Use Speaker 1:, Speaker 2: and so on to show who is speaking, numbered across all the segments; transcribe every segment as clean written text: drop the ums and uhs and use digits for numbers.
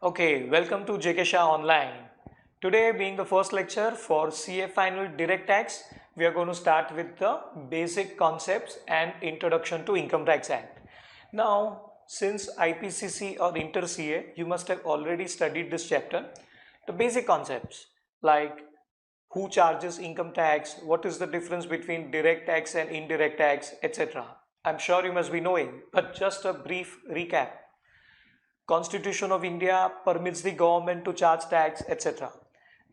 Speaker 1: Okay, welcome to JK Shah Online. Today being the first lecture for CA Final Direct Tax, we are going to start with the basic concepts and introduction to Income Tax Act. Now, since IPCC or Inter CA, you must have already studied this chapter. The basic concepts like who charges income tax, what is the difference between direct tax and indirect tax, etc. I'm sure you must be knowing, but just a brief recap. Constitution of India permits the government to charge tax, etc.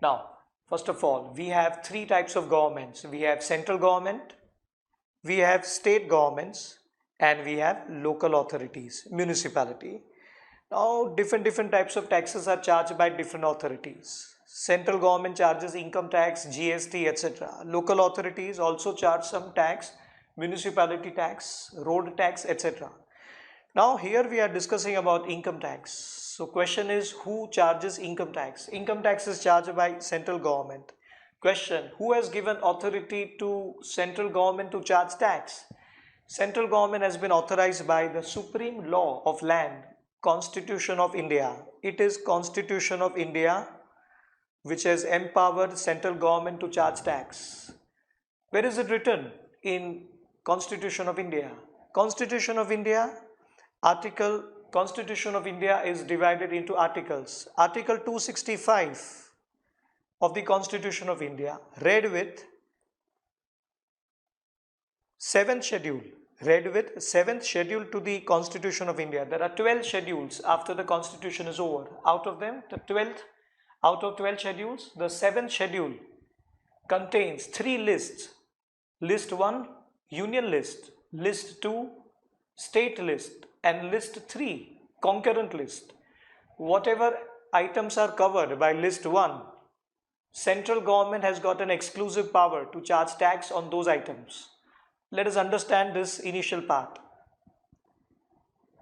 Speaker 1: Now, first of all, we have three types of governments. We have central government, we have state governments, and we have local authorities, municipality. Now, different types of taxes are charged by different authorities. Central government charges income tax, GST, etc. Local authorities also charge some tax, municipality tax, road tax, etc. Now here we are discussing about income tax. So question is, who charges income tax? Income tax is charged by central government. Question, who has given authority to central government to charge tax? Central government has been authorized by the Supreme Law of Land, Constitution of India. It is Constitution of India which has empowered central government to charge tax. Where is it written in Constitution of India? Constitution of India, Article Constitution of India is divided into articles. Article 265 of the Constitution of India, read with 7th schedule, read with 7th schedule to the Constitution of India. There are 12 schedules after the Constitution is over. Out of them, out of 12 schedules, the 7th schedule contains 3 lists. List 1, Union list. List 2, State list. And list 3, concurrent list. Whatever items are covered by list 1, central government has got an exclusive power to charge tax on those items. Let us understand this initial part.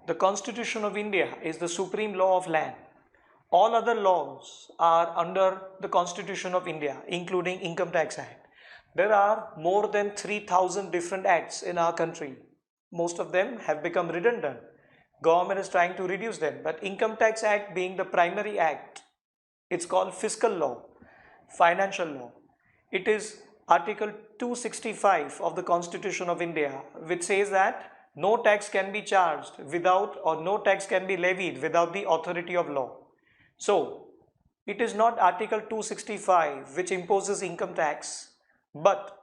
Speaker 1: The Constitution of India is the supreme law of land. All other laws are under the Constitution of India, including Income Tax Act. There are more than 3,000 different acts in our country. Most of them have become redundant. Government is trying to reduce them, but Income Tax Act being the primary act, it's called fiscal law, financial law. It is Article 265 of the Constitution of India, which says that no tax can be charged without, or no tax can be levied without the authority of law. So, it is not Article 265 which imposes income tax, but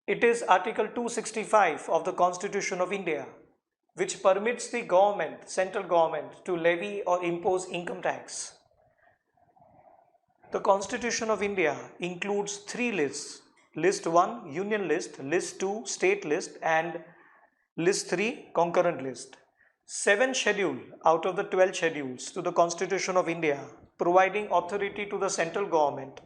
Speaker 1: it is Article 265 of the Constitution of India which permits the government, central government, to levy or impose income tax. The Constitution of India includes 3 lists. List 1, Union list, List 2, State list, and List 3, concurrent list. 7 schedule out of the 12 schedules to the Constitution of India, providing authority to the central government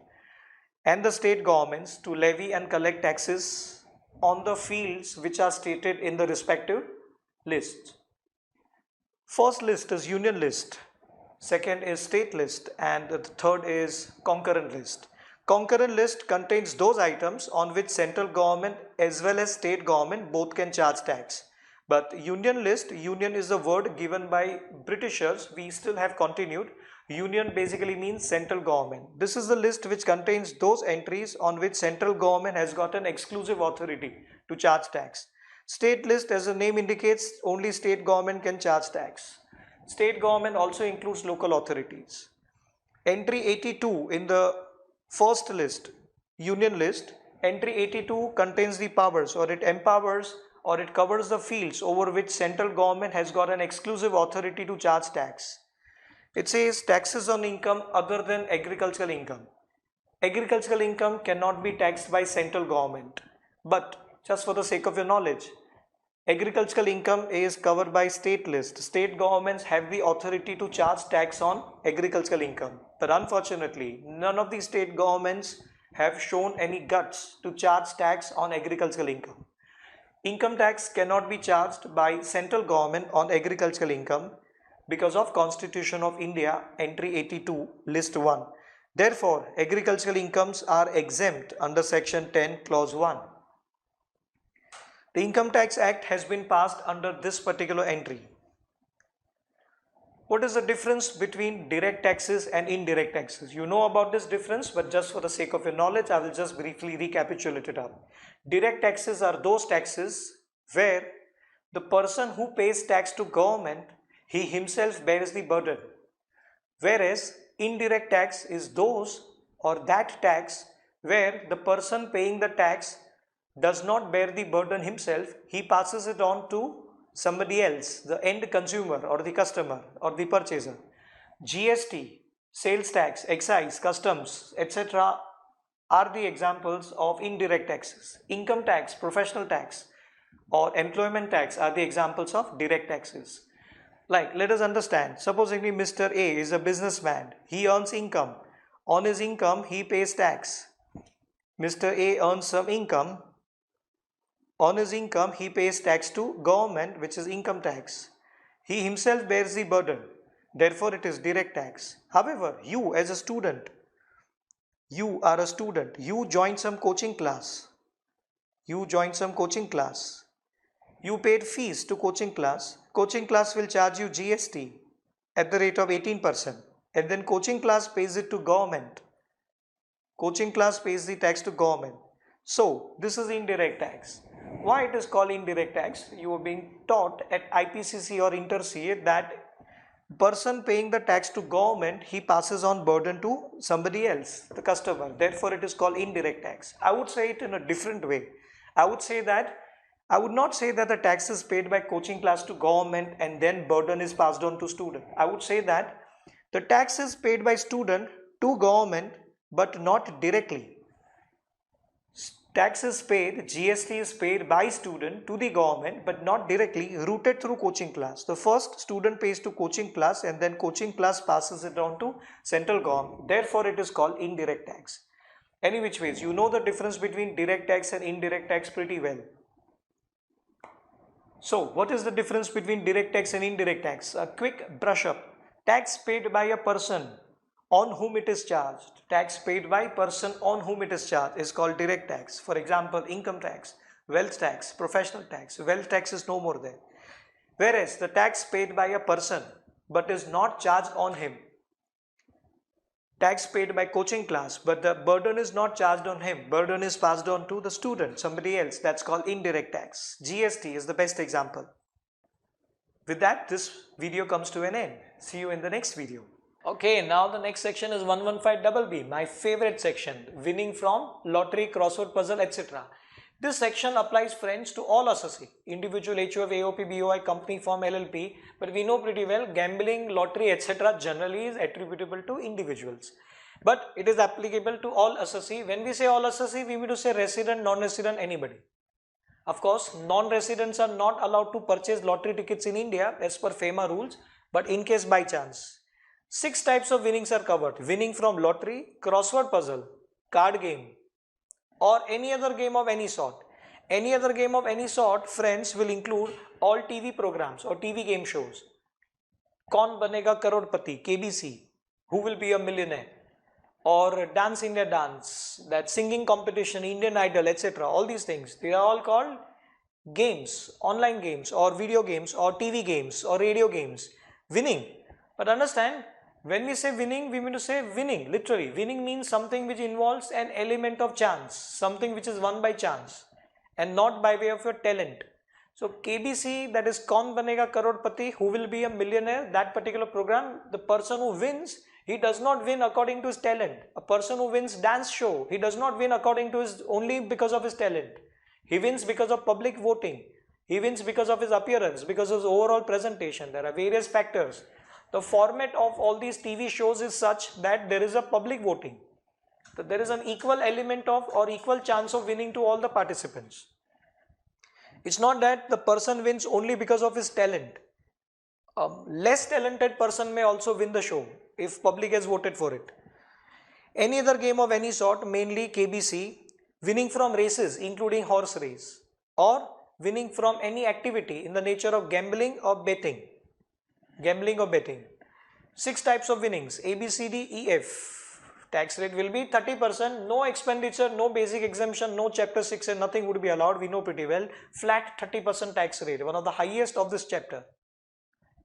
Speaker 1: and the state governments to levy and collect taxes on the fields which are stated in the respective lists. First list is Union list, second is State list, and the third is concurrent list. Concurrent list contains those items on which central government as well as state government both can charge tax. But Union list, Union is a word given by Britishers, we still have continued. Union basically means central government. This is the list which contains those entries on which central government has got an exclusive authority to charge tax. State list, as the name indicates, only state government can charge tax. State government also includes local authorities. Entry 82 in the first list, Union list, entry 82 contains the powers, or it empowers, or it covers the fields over which central government has got an exclusive authority to charge tax. It says taxes on income other than agricultural income. Agricultural income cannot be taxed by central government, but just for the sake of your knowledge, agricultural income is covered by state list. State governments have the authority to charge tax on agricultural income. But unfortunately, none of the state governments have shown any guts to charge tax on agricultural income. Income tax cannot be charged by central government on agricultural income because of Constitution of India, entry 82, list 1. Therefore, agricultural incomes are exempt under section 10, clause 1. The Income Tax Act has been passed under this particular entry. What is the difference between direct taxes and indirect taxes? You know about this difference, but just for the sake of your knowledge, I will just briefly recapitulate it up. Direct taxes are those taxes where the person who pays tax to government, he himself bears the burden. Whereas indirect tax is those or that tax where the person paying the tax does not bear the burden himself, he passes it on to somebody else, the end consumer or the customer or the purchaser. GST, sales tax, excise, customs, etc. are the examples of indirect taxes. Income tax, professional tax, or employment tax are the examples of direct taxes. Like, let us understand, supposedly Mr. A is a businessman, he earns income. On his income, he pays tax. Mr. A earns some income. On his income, he pays tax to government, which is income tax. He himself bears the burden. Therefore, it is direct tax. However, you as a student, you are a student, you join some coaching class. You join some coaching class. You paid fees to coaching class. Coaching class will charge you GST at the rate of 18%. And then coaching class pays it to government. Coaching class pays the tax to government. So, this is indirect tax. Why it is called indirect tax? You are being taught at IPCC or Inter-CA that person paying the tax to government, he passes on burden to somebody else, the customer. Therefore, it is called indirect tax. I would say it in a different way. I would not say that the tax is paid by coaching class to government and then burden is passed on to student. I would say that the tax is paid by student to government but not directly. Tax is paid, GST is paid by student to the government but not directly, routed through coaching class. The first student pays to coaching class and then coaching class passes it on to central government. Therefore, it is called indirect tax. Any which ways, you know the difference between direct tax and indirect tax pretty well. So, what is the difference between direct tax and indirect tax? A quick brush up. Tax paid by a person on whom it is charged. Tax paid by person on whom it is charged is called direct tax. For example, income tax, wealth tax, professional tax. Wealth tax is no more there. Whereas the tax paid by a person but is not charged on him. Tax paid by coaching class but the burden is not charged on him. Burden is passed on to the student, somebody else. That's called indirect tax. GST is the best example. With that, this video comes to an end. See you in the next video. Okay, now the next section is 115BB, my favorite section, winning from lottery, crossword puzzle, etc. This section applies, friends, to all assessee, individual, HUF, AOP, BOI, company, firm, LLP, but we know pretty well gambling, lottery, etc. generally is attributable to individuals. But it is applicable to all assessee. When we say all assessee, we mean to say resident, non-resident, anybody. Of course, non-residents are not allowed to purchase lottery tickets in India as per FEMA rules, but in case by chance. 6 types of winnings are covered. Winning from lottery, crossword puzzle, card game, or any other game of any sort. Any other game of any sort, friends, will include all TV programs or TV game shows. Kaun Banega Karodpati, KBC, who will be a millionaire, or Dance India Dance, that singing competition, Indian Idol, etc. All these things, they are all called games, online games or video games or TV games or radio games. Winning. But understand, when we say winning, we mean to say winning, literally. Winning means something which involves an element of chance, something which is won by chance and not by way of your talent. So KBC, that is Kaun Banega Karodpati, who will be a millionaire, that particular program, the person who wins, he does not win according to his talent. A person who wins dance show, he does not win according to his, only because of his talent. He wins because of public voting. He wins because of his appearance, because of his overall presentation. There are various factors. The format of all these TV shows is such that there is a public voting. So there is an equal element of or equal chance of winning to all the participants. It's not that the person wins only because of his talent. A less talented person may also win the show if public has voted for it. Any other game of any sort, mainly KBC, winning from races including horse race, or winning from any activity in the nature of gambling or betting. Gambling or betting. 6 types of winnings, A, B, C, D, E, F. Tax rate will be 30%, no expenditure, no basic exemption, no chapter 6 and nothing would be allowed, we know pretty well. Flat 30% tax rate, one of the highest of this chapter.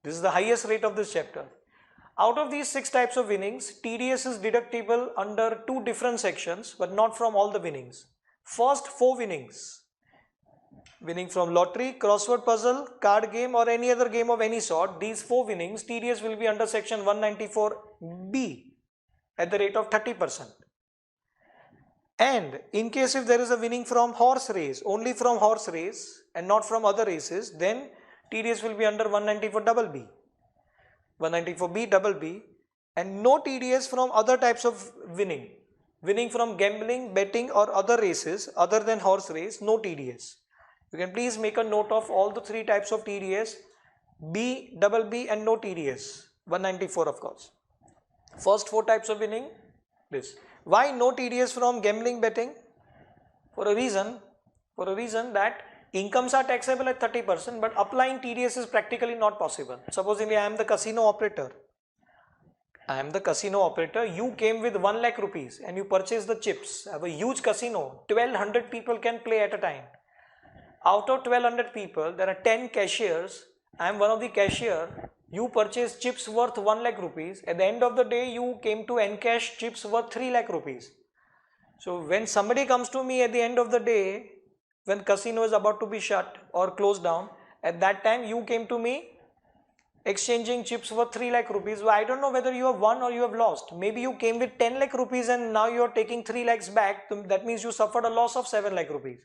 Speaker 1: This is the highest rate of this chapter. Out of these 6 types of winnings, TDS is deductible under 2 different sections, but not from all the winnings. First 4 winnings, winning from lottery, crossword puzzle, card game or any other game of any sort, these 4 winnings, TDS will be under section 194B at the rate of 30%. And in case if there is a winning from horse race, only from horse race and not from other races, then TDS will be under 194BB, 194B, and no TDS from other types of winning. Winning from gambling, betting or other races other than horse race, no TDS. You can please make a note of all the 3 types of TDS, B, BB and no TDS, 194 of course. First 4 types of winning, this. Why no TDS from gambling, betting? For a reason that incomes are taxable at 30%, but applying TDS is practically not possible. Supposedly I am the casino operator. You came with 1 lakh rupees and you purchase the chips. I have a huge casino, 1200 people can play at a time. Out of 1200 people, there are 10 cashiers. I am one of the cashier. You purchase chips worth 1 lakh rupees. At the end of the day, you came to encash chips worth 3 lakh rupees. So when somebody comes to me at the end of the day, when casino is about to be shut or closed down, at that time you came to me exchanging chips worth 3 lakh rupees. Well, I don't know whether you have won or you have lost. Maybe you came with 10 lakh rupees and now you are taking 3 lakhs back. That means you suffered a loss of 7 lakh rupees.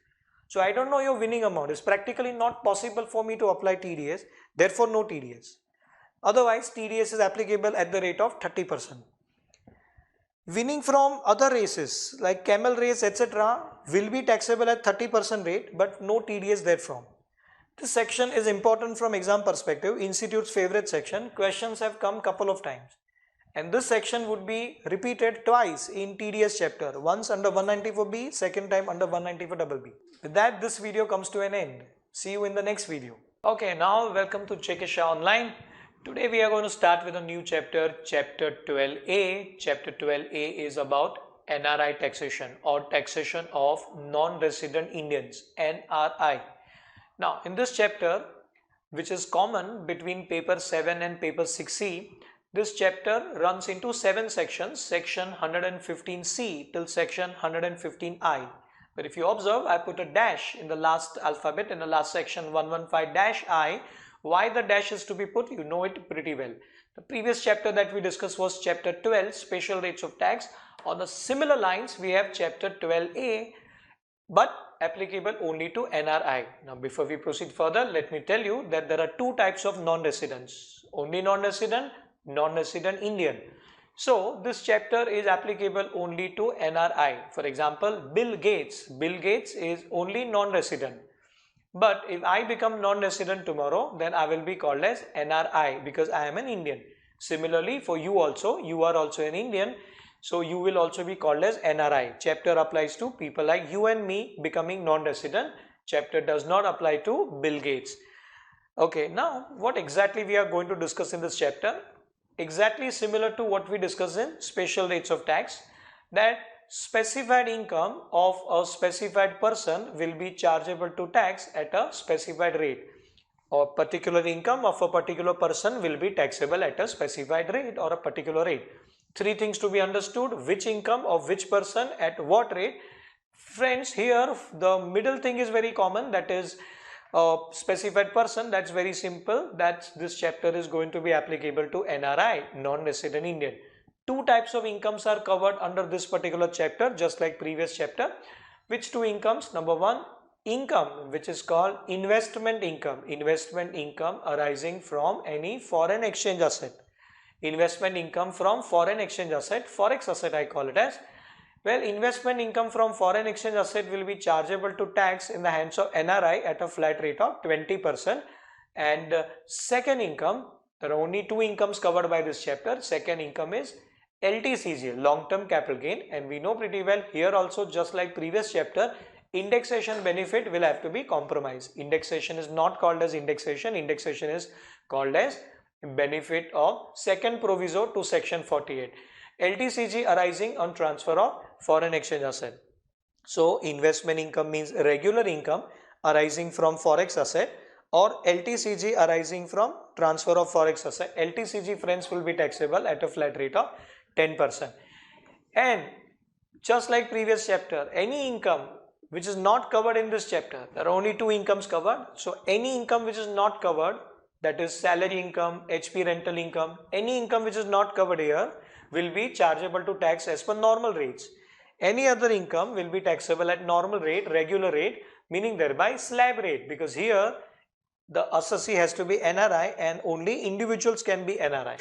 Speaker 1: So I don't know your winning amount. It's practically not possible for me to apply TDS. Therefore, no TDS. Otherwise, TDS is applicable at the rate of 30%. Winning from other races like camel race, etc. will be taxable at 30% rate, but no TDS therefrom. This section is important from exam perspective, institute's favorite section. Questions have come couple of times. And this section would be repeated twice in TDS chapter, once under 194B, second time under 194BB. With that, this video comes to an end. See you in the next video. Okay, now welcome to Chekisha Online. Today we are going to start with a new chapter, chapter 12A. Chapter 12A is about NRI taxation or taxation of non-resident Indians, NRI. Now in this chapter, which is common between paper 7 and paper 6C, this chapter runs into 7 sections, section 115C till section 115I. But if you observe, I put a dash in the last alphabet in the last section 115-I. Why the dash is to be put? You know it pretty well. The previous chapter that we discussed was chapter 12, special rates of tax. On the similar lines, we have chapter 12A, but applicable only to NRI. Now before we proceed further, let me tell you that there are 2 types of non-residents. Only non-resident, non-resident Indian. So this chapter is applicable only to NRI. For example, Bill Gates is only non-resident. But if I become non-resident tomorrow, then I will be called as NRI because I am an Indian. Similarly, for you also, you are also an Indian. So you will also be called as NRI. Chapter applies to people like you and me becoming non-resident. Chapter does not apply to Bill Gates. Okay, now what exactly we are going to discuss in this chapter? Exactly similar to what we discussed in special rates of tax, that specified income of a specified person will be chargeable to tax at a specified rate, or particular income of a particular person will be taxable at a specified rate or a particular rate. 3 things to be understood: which income of which person at what rate. Friends, here the middle thing is very common, that is a specified person. That's very simple. That this chapter is going to be applicable to NRI, non-resident Indian. 2 types of incomes are covered under this particular chapter, just like previous chapter. Which 2 incomes? Number 1, income which is called investment income. Investment income arising from any foreign exchange asset. Investment income from foreign exchange asset, forex asset I call it as. Well, investment income from foreign exchange asset will be chargeable to tax in the hands of NRI at a flat rate of 20%. And second income, there are only 2 incomes covered by this chapter. Second income is LTCG, long-term capital gain, and we know pretty well here also, just like previous chapter, indexation benefit will have to be compromised. Indexation is not called as indexation. Indexation is called as benefit of second proviso to section 48. LTCG arising on transfer of foreign exchange asset. So investment income means regular income arising from forex asset or LTCG arising from transfer of forex asset. LTCG, friends, will be taxable at a flat rate of 10%. And just like previous chapter, any income which is not covered in this chapter, there are only two incomes covered. So any income which is not covered, that is salary income, HP rental income, any income which is not covered here will be chargeable to tax as per normal rates. Any other income will be taxable at normal rate, regular rate, meaning thereby slab rate, because here the assessee has to be NRI and only individuals can be NRI.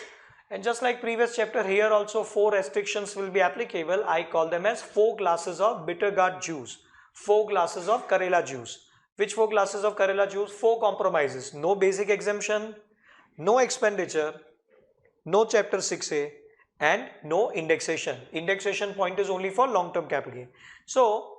Speaker 1: And just like previous chapter, here also 4 restrictions will be applicable. I call them as 4 classes of bitter gourd juice, 4 classes of Karela juice. Which 4 classes of Karela juice? 4 compromises: no basic exemption, no expenditure, no chapter 6A, and no indexation. Indexation point is only for long-term capital gain. So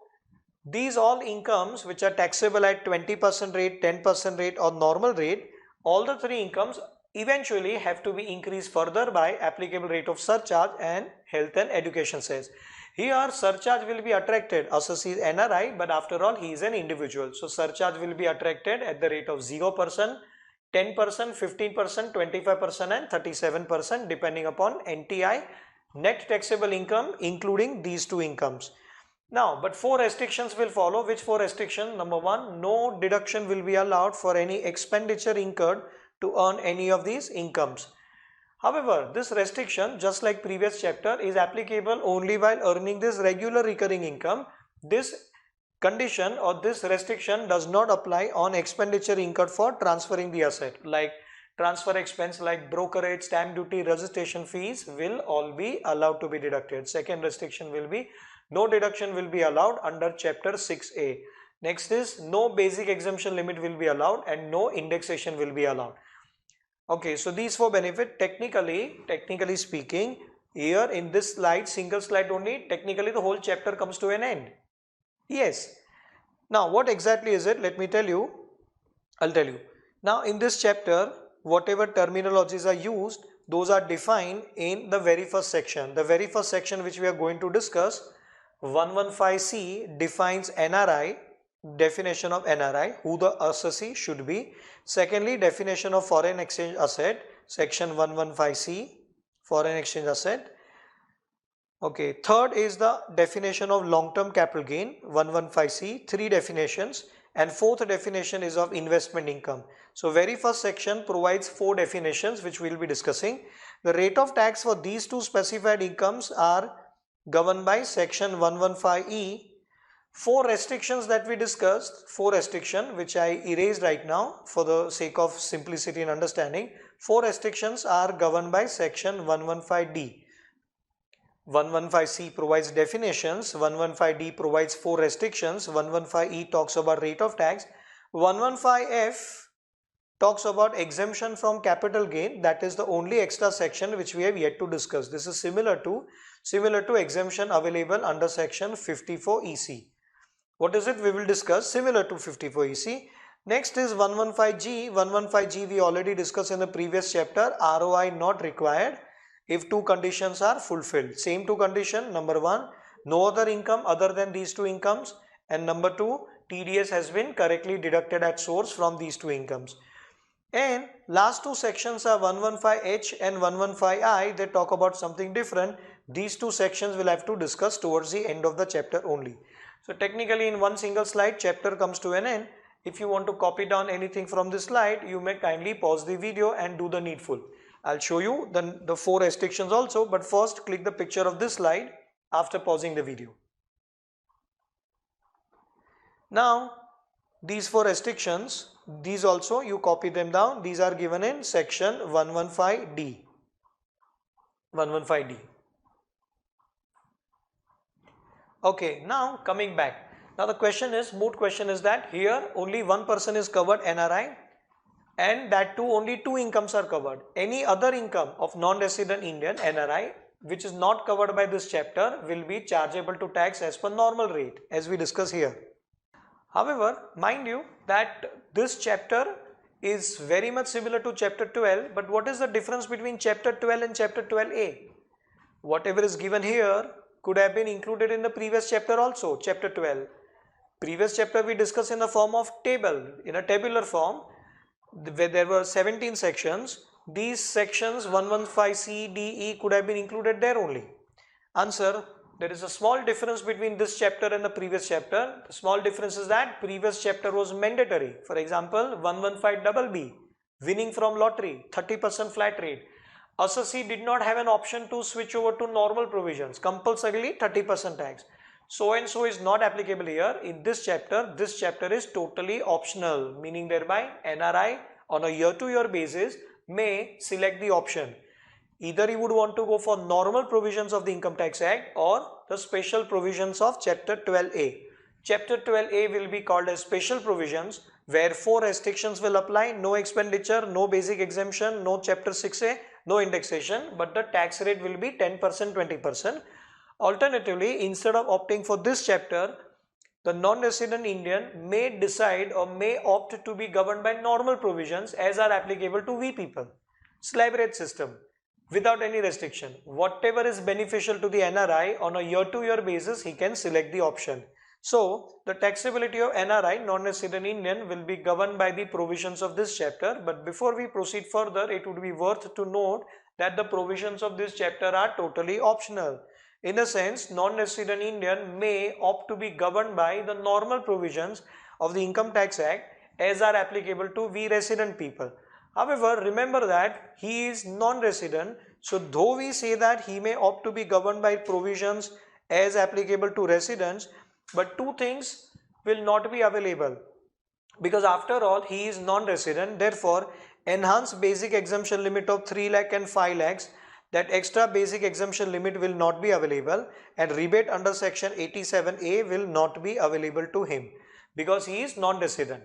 Speaker 1: these all incomes which are taxable at 20% rate, 10% rate or normal rate, all the 3 incomes eventually have to be increased further by applicable rate of surcharge and health and education cess. Here surcharge will be attracted, assessee is NRI, but after all he is an individual. So surcharge will be attracted at the rate of 0%, 10%, 15%, 25% and 37% depending upon NTI, net taxable income, including these 2 incomes. Now, but 4 restrictions will follow. Which 4 restrictions? Number 1, no deduction will be allowed for any expenditure incurred to earn any of these incomes. However, this restriction, just like previous chapter, is applicable only while earning this regular recurring income. This condition or this restriction does not apply on expenditure incurred for transferring the asset, like transfer expense like brokerage, stamp duty, registration fees will all be allowed to be deducted. Second restriction will be no deduction will be allowed under chapter 6A. Next is no basic exemption limit will be allowed and no indexation will be allowed. Okay, so these 4 benefit, technically speaking, here in this slide, single slide only, technically the whole chapter comes to an end. Yes. Now what exactly is it? Let me tell you. I'll tell you. Now in this chapter, whatever terminologies are used, those are defined in the very first section. The very first section which we are going to discuss, 115C defines NRI, definition of NRI, who the assessee should be. Secondly, definition of foreign exchange asset, section 115C, foreign exchange asset. Okay, third is the definition of long-term capital gain, 115C, 3 definitions, and fourth definition is of investment income. So very first section provides 4 definitions which we will be discussing. The rate of tax for these 2 specified incomes are governed by section 115E. 4 restrictions that we discussed, 4 restrictions which I erased right now for the sake of simplicity and understanding. 4 restrictions are governed by section 115D. 115C provides definitions, 115D provides 4 restrictions, 115E talks about rate of tax, 115F talks about exemption from capital gain. That is the only extra section which we have yet to discuss. This is similar to exemption available under section 54EC. What is it? We will discuss similar to 54EC. Next is 115G. 115G we already discussed in the previous chapter. ROI not required if 2 conditions are fulfilled. Same 2 conditions. Number 1, no other income other than these 2 incomes, and number 2, TDS has been correctly deducted at source from these 2 incomes. And last 2 sections are 115H and 115I. They talk about something different. These 2 sections will have to discuss towards the end of the chapter only. So technically in one single slide chapter comes to an end. If you want to copy down anything from this slide, you may kindly pause the video and do the needful. I'll show you the 4 restrictions also, but first click the picture of this slide after pausing the video. Now these 4 restrictions, these also you copy them down. These are given in section 115D. 115D. Okay, now coming back. Now the question is, moot question is that here only one person is covered, NRI, and that too only 2 incomes are covered. Any other income of non-resident Indian, NRI, which is not covered by this chapter will be chargeable to tax as per normal rate as we discuss here. However, mind you that this chapter is very much similar to chapter 12, but what is the difference between chapter 12 and chapter 12A? Whatever is given here could have been included in the previous chapter also, chapter 12. Previous chapter we discussed in the form of table, in a tabular form. where there were 17 sections, these sections 115C, D, E could have been included there only. Answer, there is a small difference between this chapter and the previous chapter. The small difference is that previous chapter was mandatory. For example, 115BB, winning from lottery, 30% flat rate. Assessee did not have an option to switch over to normal provisions, compulsorily 30% tax. So and so is not applicable here. In this chapter is totally optional, meaning thereby NRI on a year-to-year basis may select the option. Either you would want to go for normal provisions of the Income Tax Act or the special provisions of Chapter 12A. Chapter 12A will be called as special provisions, where 4 restrictions will apply: no expenditure, no basic exemption, no Chapter 6A, no indexation, but the tax rate will be 10%, 20%. Alternatively, instead of opting for this chapter, the non-resident Indian may decide or may opt to be governed by normal provisions as are applicable to we people. Slab rate system without any restriction. Whatever is beneficial to the NRI on a year-to-year basis, he can select the option. So, the taxability of NRI, non-resident Indian, will be governed by the provisions of this chapter. But before we proceed further, it would be worth to note that the provisions of this chapter are totally optional. In a sense, non-resident Indian may opt to be governed by the normal provisions of the Income Tax Act as are applicable to we resident people. However, remember that he is non-resident, so though we say that he may opt to be governed by provisions as applicable to residents, but two things will not be available, because after all he is non-resident. Therefore, enhanced basic exemption limit of 3 lakh and 5 lakhs, that extra basic exemption limit will not be available, and rebate under section 87A will not be available to him because he is non-resident.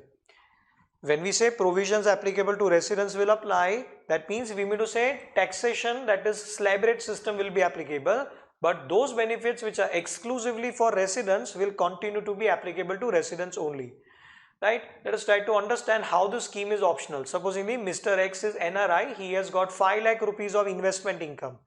Speaker 1: When we say provisions applicable to residents will apply, that means we mean to say taxation, that is slab rate system, will be applicable, but those benefits which are exclusively for residents will continue to be applicable to residents only. Right? Let us try to understand how the scheme is optional. Supposingly Mr. X is NRI, he has got 5 lakh rupees of investment income.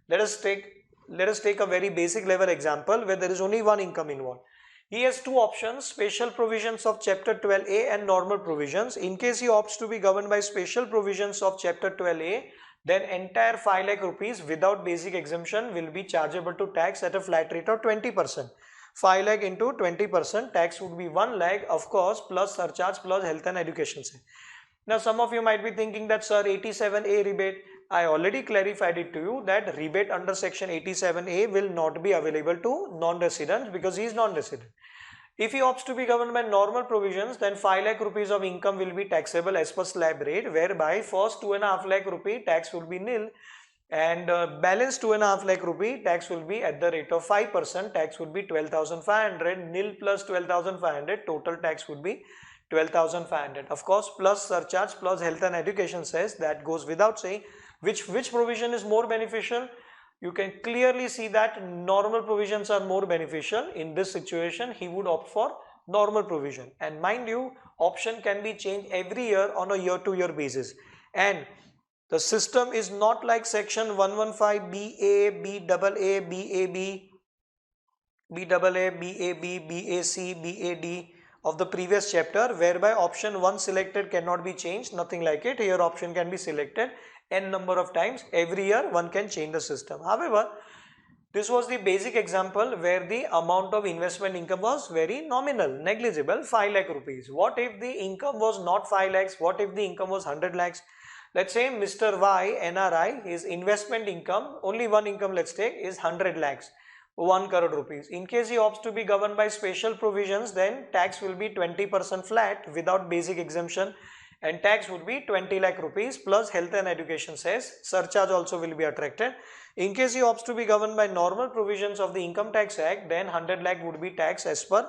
Speaker 1: Let us take a very basic level example where there is only one income involved. He has two options: special provisions of Chapter 12A and normal provisions. In case he opts to be governed by special provisions of Chapter 12A, then entire 5 lakh rupees without basic exemption will be chargeable to tax at a flat rate of 20%. 5 lakh into 20%, tax would be 1 lakh, of course, plus surcharge plus health and education. Now some of you might be thinking that, sir, 87A rebate, I already clarified it to you that rebate under section 87A will not be available to non-residents because he is non-resident. If he opts to be governed by normal provisions, then 5 lakh rupees of income will be taxable as per slab rate, whereby first 2.5 lakh rupee tax will be nil, and balance 2.5 lakh rupee tax will be at the rate of 5%. Tax would be 12,500, nil plus 12,500, total tax would be 12,500. Of course, plus surcharge plus health and education says, that goes without saying. Which provision is more beneficial? You can clearly see that normal provisions are more beneficial. In this situation, he would opt for normal provision. And mind you, option can be changed every year on a year-to-year basis. And the system is not like section 115 BA, BAA, BAB, BAA, BAB, BAC, BAD of the previous chapter, whereby option 1 selected cannot be changed. Nothing like it. Here option can be selected n number of times. Every year one can change the system. However, this was the basic example where the amount of investment income was very nominal, negligible, 5 lakh rupees. What if the income was not 5 lakhs? What if the income was 100 lakhs? Let's say Mr. Y, NRI, his investment income, only one income let's take, is 100 lakhs, 1 crore rupees. In case he opts to be governed by special provisions, then tax will be 20% flat without basic exemption, and tax would be 20 lakh rupees plus health and education says, surcharge also will be attracted. In case he opts to be governed by normal provisions of the Income Tax Act, then 100 lakh would be taxed as per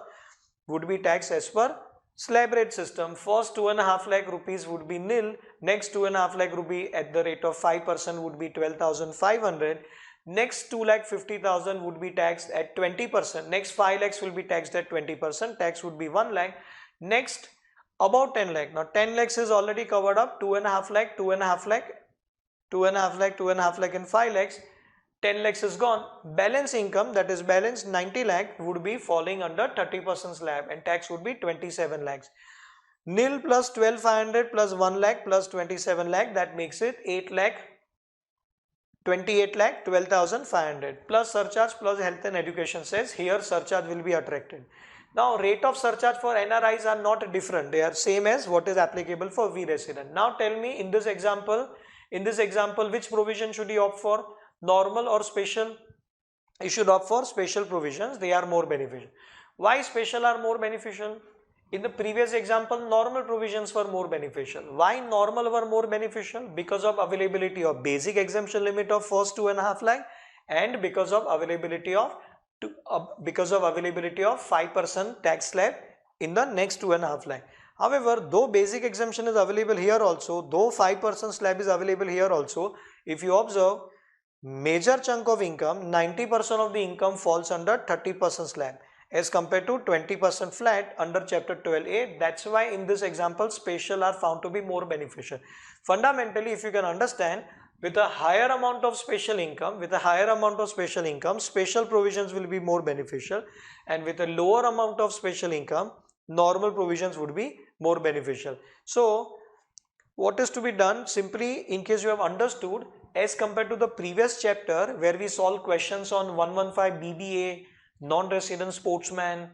Speaker 1: slab rate system. First 2.5 lakh rupees would be nil, next 2.5 lakh rupee at the rate of 5% would be 12,500, next 2,50,000 would be taxed at 20%, next 5 lakhs will be taxed at 20%, tax would be 1 lakh, next about 10 lakh. Now 10 lakhs is already covered up, 2.5 lakh, 2.5 lakh, 2.5 lakh, 2.5 lakh and 5 lakhs, 10 lakhs is gone. Balance income, that is balance 90 lakh would be falling under 30% slab and tax would be 27 lakhs. Nil plus 12,500 plus 1 lakh plus 27 lakh, that makes it 8 lakh 28 lakh 12,500 plus surcharge plus health and education says here surcharge will be attracted. Now rate of surcharge for NRIs are not different, they are same as what is applicable for V resident. Now tell me in this example which provision should you opt for, normal or special? You should opt for special provisions, they are more beneficial. Why special are more beneficial? In the previous example, normal provisions were more beneficial. Why normal were more beneficial? Because of availability of basic exemption limit of first 2.5 lakh and because of availability of 5% tax slab in the next 2.5 lakh. However, though basic exemption is available here also, though 5% slab is available here also, if you observe, major chunk of income, 90% of the income falls under 30% slab as compared to 20% flat under chapter 12a. That's why in this example special are found to be more beneficial. Fundamentally, if you can understand, with a higher amount of special income, special provisions will be more beneficial, and with a lower amount of special income, normal provisions would be more beneficial. So what is to be done? Simply, in case you have understood, as compared to the previous chapter where we solved questions on 115 BBA, non-resident sportsman,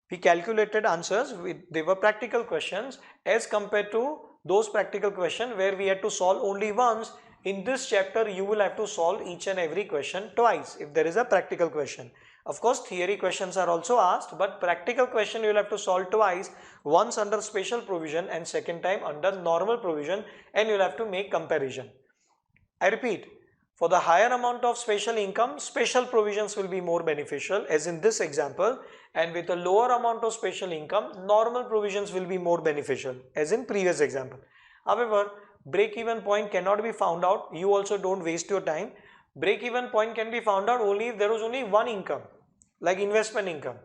Speaker 1: we calculated answers, they were practical questions as compared to those practical questions where we had to solve only once. In this chapter you will have to solve each and every question twice if there is a practical question. Of course theory questions are also asked, but practical question you will have to solve twice, once under special provision and second time under normal provision, and you will have to make comparison. I repeat, for the higher amount of special income, special provisions will be more beneficial as in this example, and with a lower amount of special income, normal provisions will be more beneficial as in previous example. However, break-even point cannot be found out. You also don't waste your time. Break-even point can be found out only if there is only one income, like investment income.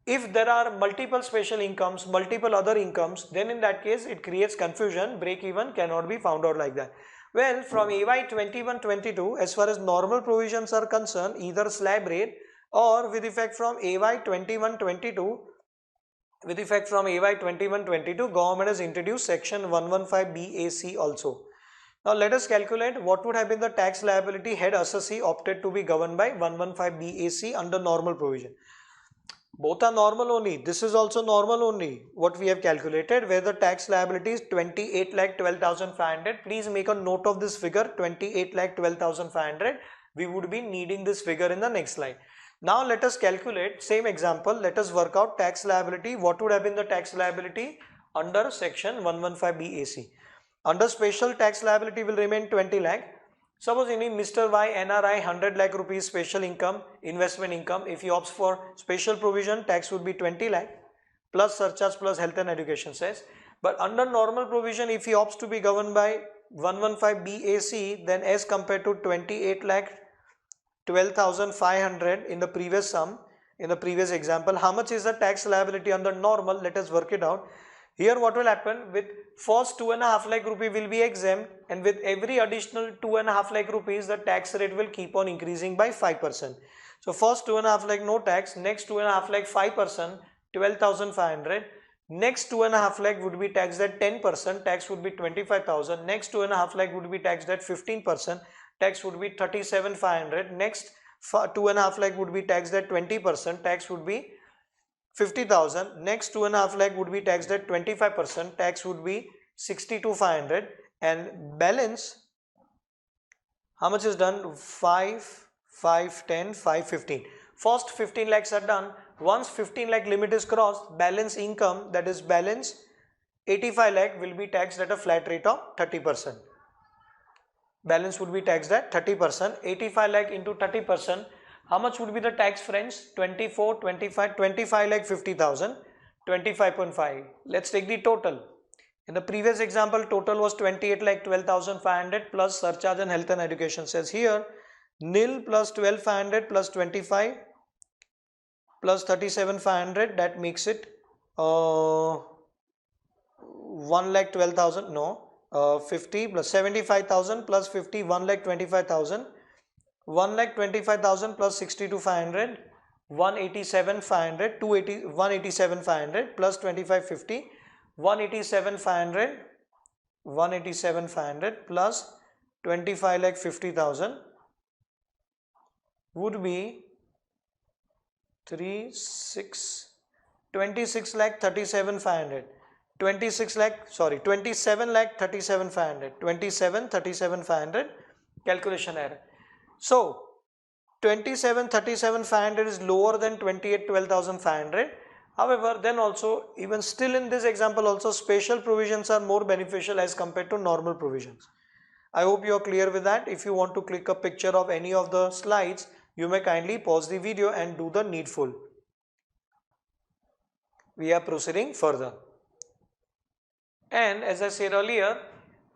Speaker 1: If there are multiple special incomes, multiple other incomes, then in that case it creates confusion. Break-even cannot be found out like that. Well, from AY 21-22, as far as normal provisions are concerned, either slab rate or with effect from AY 21-22, government has introduced section 115 BAC also. Now let us calculate what would have been the tax liability had assessee opted to be governed by 115 BAC under normal provision. Both are normal only. This is also normal only. What we have calculated, where the tax liability is 28,12,500. Please make a note of this figure, 28,12,500. We would be needing this figure in the next slide. Now let us calculate same example. Let us work out tax liability. What would have been the tax liability under section 115 BAC? Under special, tax liability will remain 20 lakh. Suppose any Mr. Y NRI 100 lakh rupees special income, investment income. If he opts for special provision, tax would be 20 lakh plus surcharge plus health and education cess. But under normal provision, if he opts to be governed by 115 BAC, then as compared to 28 lakh 12,500 in the previous sum, in the previous example, how much is the tax liability under normal? Let us work it out. Here what will happen, with first 2.5 lakh rupee will be exempt, and with every additional 2.5 lakh rupees the tax rate will keep on increasing by 5%. So first 2.5 lakh no tax, next 2.5 lakh 5%, 12,500. Next 2.5 lakh would be taxed at 10%, tax would be 25,000. Next 2.5 lakh would be taxed at 15%, tax would be 37,500. Next 2.5 lakh would be taxed at 20%, tax would be 50,000. Next 2.5 lakh would be taxed at 25%, tax would be 62,500, and balance how much is done? 5, 5, 10, 5, 15. First 15 lakhs are done. Once 15 lakh limit is crossed, balance income, that is balance 85 lakh will be taxed at a flat rate of 30%. Balance would be taxed at 30%. 85 lakh into 30%. How much would be the tax, friends? 24, 25, 25 lakh 50,000, 25.5. Let's take the total. In the previous example, total was 28 lakh 12,500 plus surcharge and health and education says here nil plus 12,500 plus 25 plus 37,500, that makes it 1 lakh 12,000, no, 50 plus 75,000 plus 50, 1 lakh 25,000. 1 lakh 25,000 plus 62,500, 187,500, 280, 187,500 plus 2550, 187,500, 187,500 plus 25,50,000 would be 26 lakh 37,500. 27 lakh 37,500. 37,37,500 calculation error. So 27,37,500 is lower than 28,12,500. However, then also even still in this example also special provisions are more beneficial as compared to normal provisions. I hope you are clear with that. If you want to click a picture of any of the slides, you may kindly pause the video and do the needful. We are proceeding further. And as I said earlier,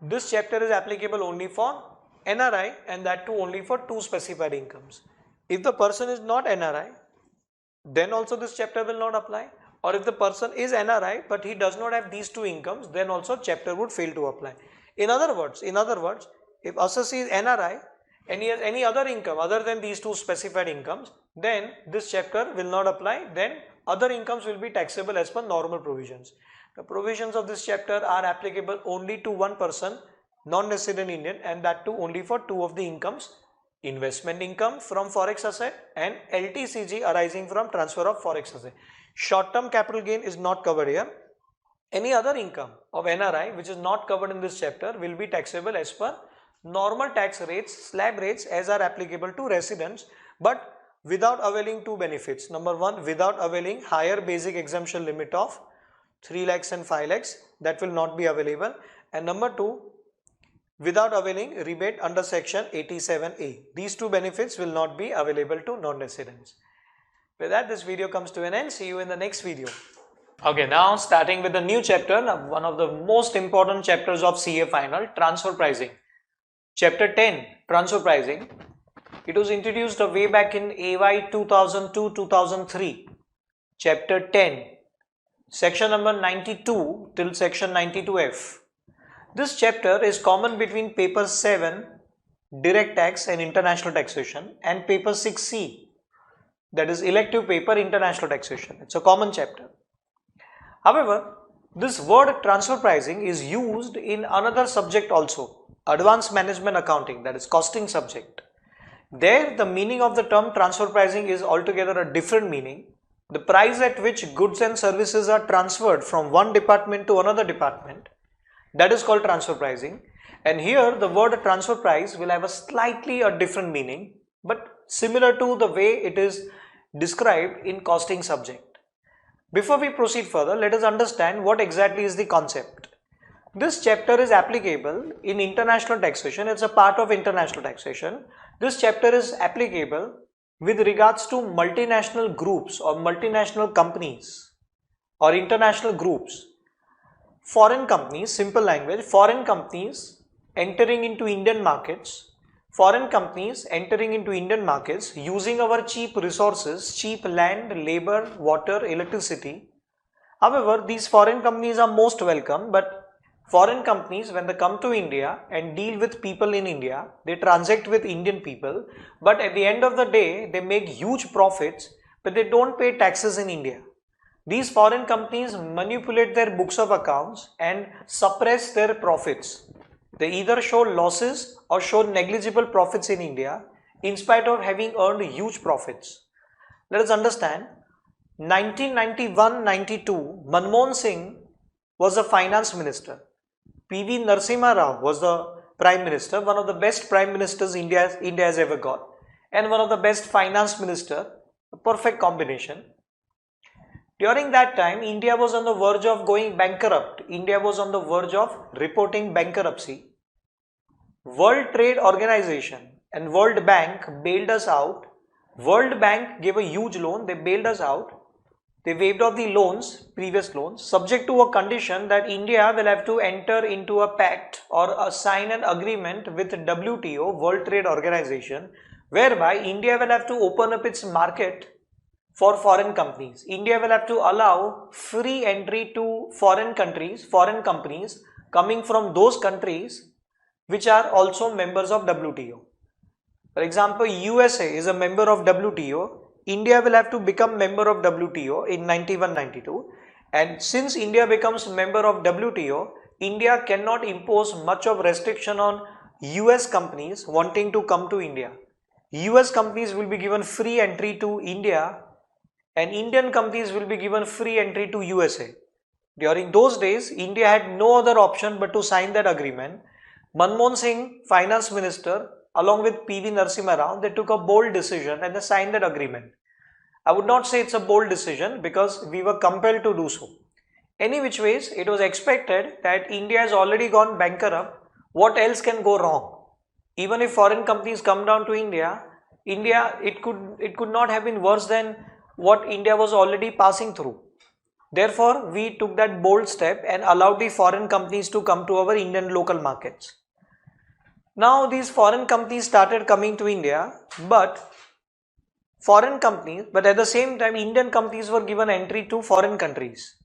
Speaker 1: this chapter is applicable only for NRI and that too only for two specified incomes. If the person is not NRI, then also this chapter will not apply. Or if the person is NRI but he does not have these two incomes, then also chapter would fail to apply. In other words, if assessee is NRI and he has any other income other than these two specified incomes, then this chapter will not apply. Then other incomes will be taxable as per normal provisions. The provisions of this chapter are applicable only to one person, non-resident Indian, and that too only for two of the incomes: investment income from forex asset and LTCG arising from transfer of forex asset. Short-term capital gain is not covered here. Any other income of NRI which is not covered in this chapter will be taxable as per normal tax rates, slab rates as are applicable to residents, but without availing two benefits. Number one, without availing higher basic exemption limit of 3 lakhs and 5 lakhs, that will not be available. And number two, without availing rebate under section 87A. These two benefits will not be available to non-residents. With that, this video comes to an end. See you in the next video. Okay, now starting with the new chapter, one of the most important chapters of CA final, transfer pricing. Chapter 10, transfer pricing. It was introduced way back in AY 2002-2003. Chapter 10, section number 92 till section 92F. This chapter is common between paper 7, direct tax and international taxation, and paper 6C, that is elective paper, international taxation. It's a common chapter. However, this word transfer pricing is used in another subject also, advanced management accounting, that is costing subject. There the meaning of the term transfer pricing is altogether a different meaning. The price at which goods and services are transferred from one department to another department, that is called transfer pricing. And here the word transfer price will have a slightly different meaning, but similar to the way it is described in costing subject. Before we proceed further, let us understand what exactly is the concept. This chapter is applicable in international taxation. It's a part of international taxation. This chapter is applicable with regards to multinational groups or multinational companies or international groups. Foreign companies, simple language, foreign companies entering into Indian markets, using our cheap resources, cheap land, labor, water, electricity. However, these foreign companies are most welcome, but foreign companies, when they come to India and deal with people in India, they transact with Indian people, but at the end of the day, they make huge profits, but they don't pay taxes in India. These foreign companies manipulate their books of accounts and suppress their profits. They either show losses or show negligible profits in India in spite of having earned huge profits. Let us understand, 1991-92, Manmohan Singh was the finance minister. P.V. Narasimha Rao was the prime minister, one of the best prime ministers India has ever got, and one of the best finance minister, a perfect combination. During that time, India was on the verge of going bankrupt. India was on the verge of reporting bankruptcy. World Trade Organization and World Bank bailed us out. World Bank gave a huge loan, they bailed us out. They waived off the loans, previous loans, subject to a condition that India will have to enter into a pact or sign an agreement with WTO, World Trade Organization, whereby India will have to open up its market for foreign companies. India will have to allow free entry to foreign companies coming from those countries which are also members of WTO. For example, USA is a member of WTO. India will have to become member of WTO in 91-92, and since India becomes member of WTO, India cannot impose much of restriction on US companies wanting to come to India. US companies will be given free entry to India and Indian companies will be given free entry to USA. During those days, India had no other option but to sign that agreement. Manmohan Singh, finance minister, along with PV Narasimha Rao, they took a bold decision and they signed that agreement. I would not say it's a bold decision because we were compelled to do so. Any which ways, it was expected that India has already gone bankrupt. What else can go wrong? Even if foreign companies come down to India, it could not have been worse than what India was already passing through. Therefore, we took that bold step and allowed the foreign companies to come to our Indian local markets. Now these foreign companies started coming to India, but at the same time Indian companies were given entry to foreign countries.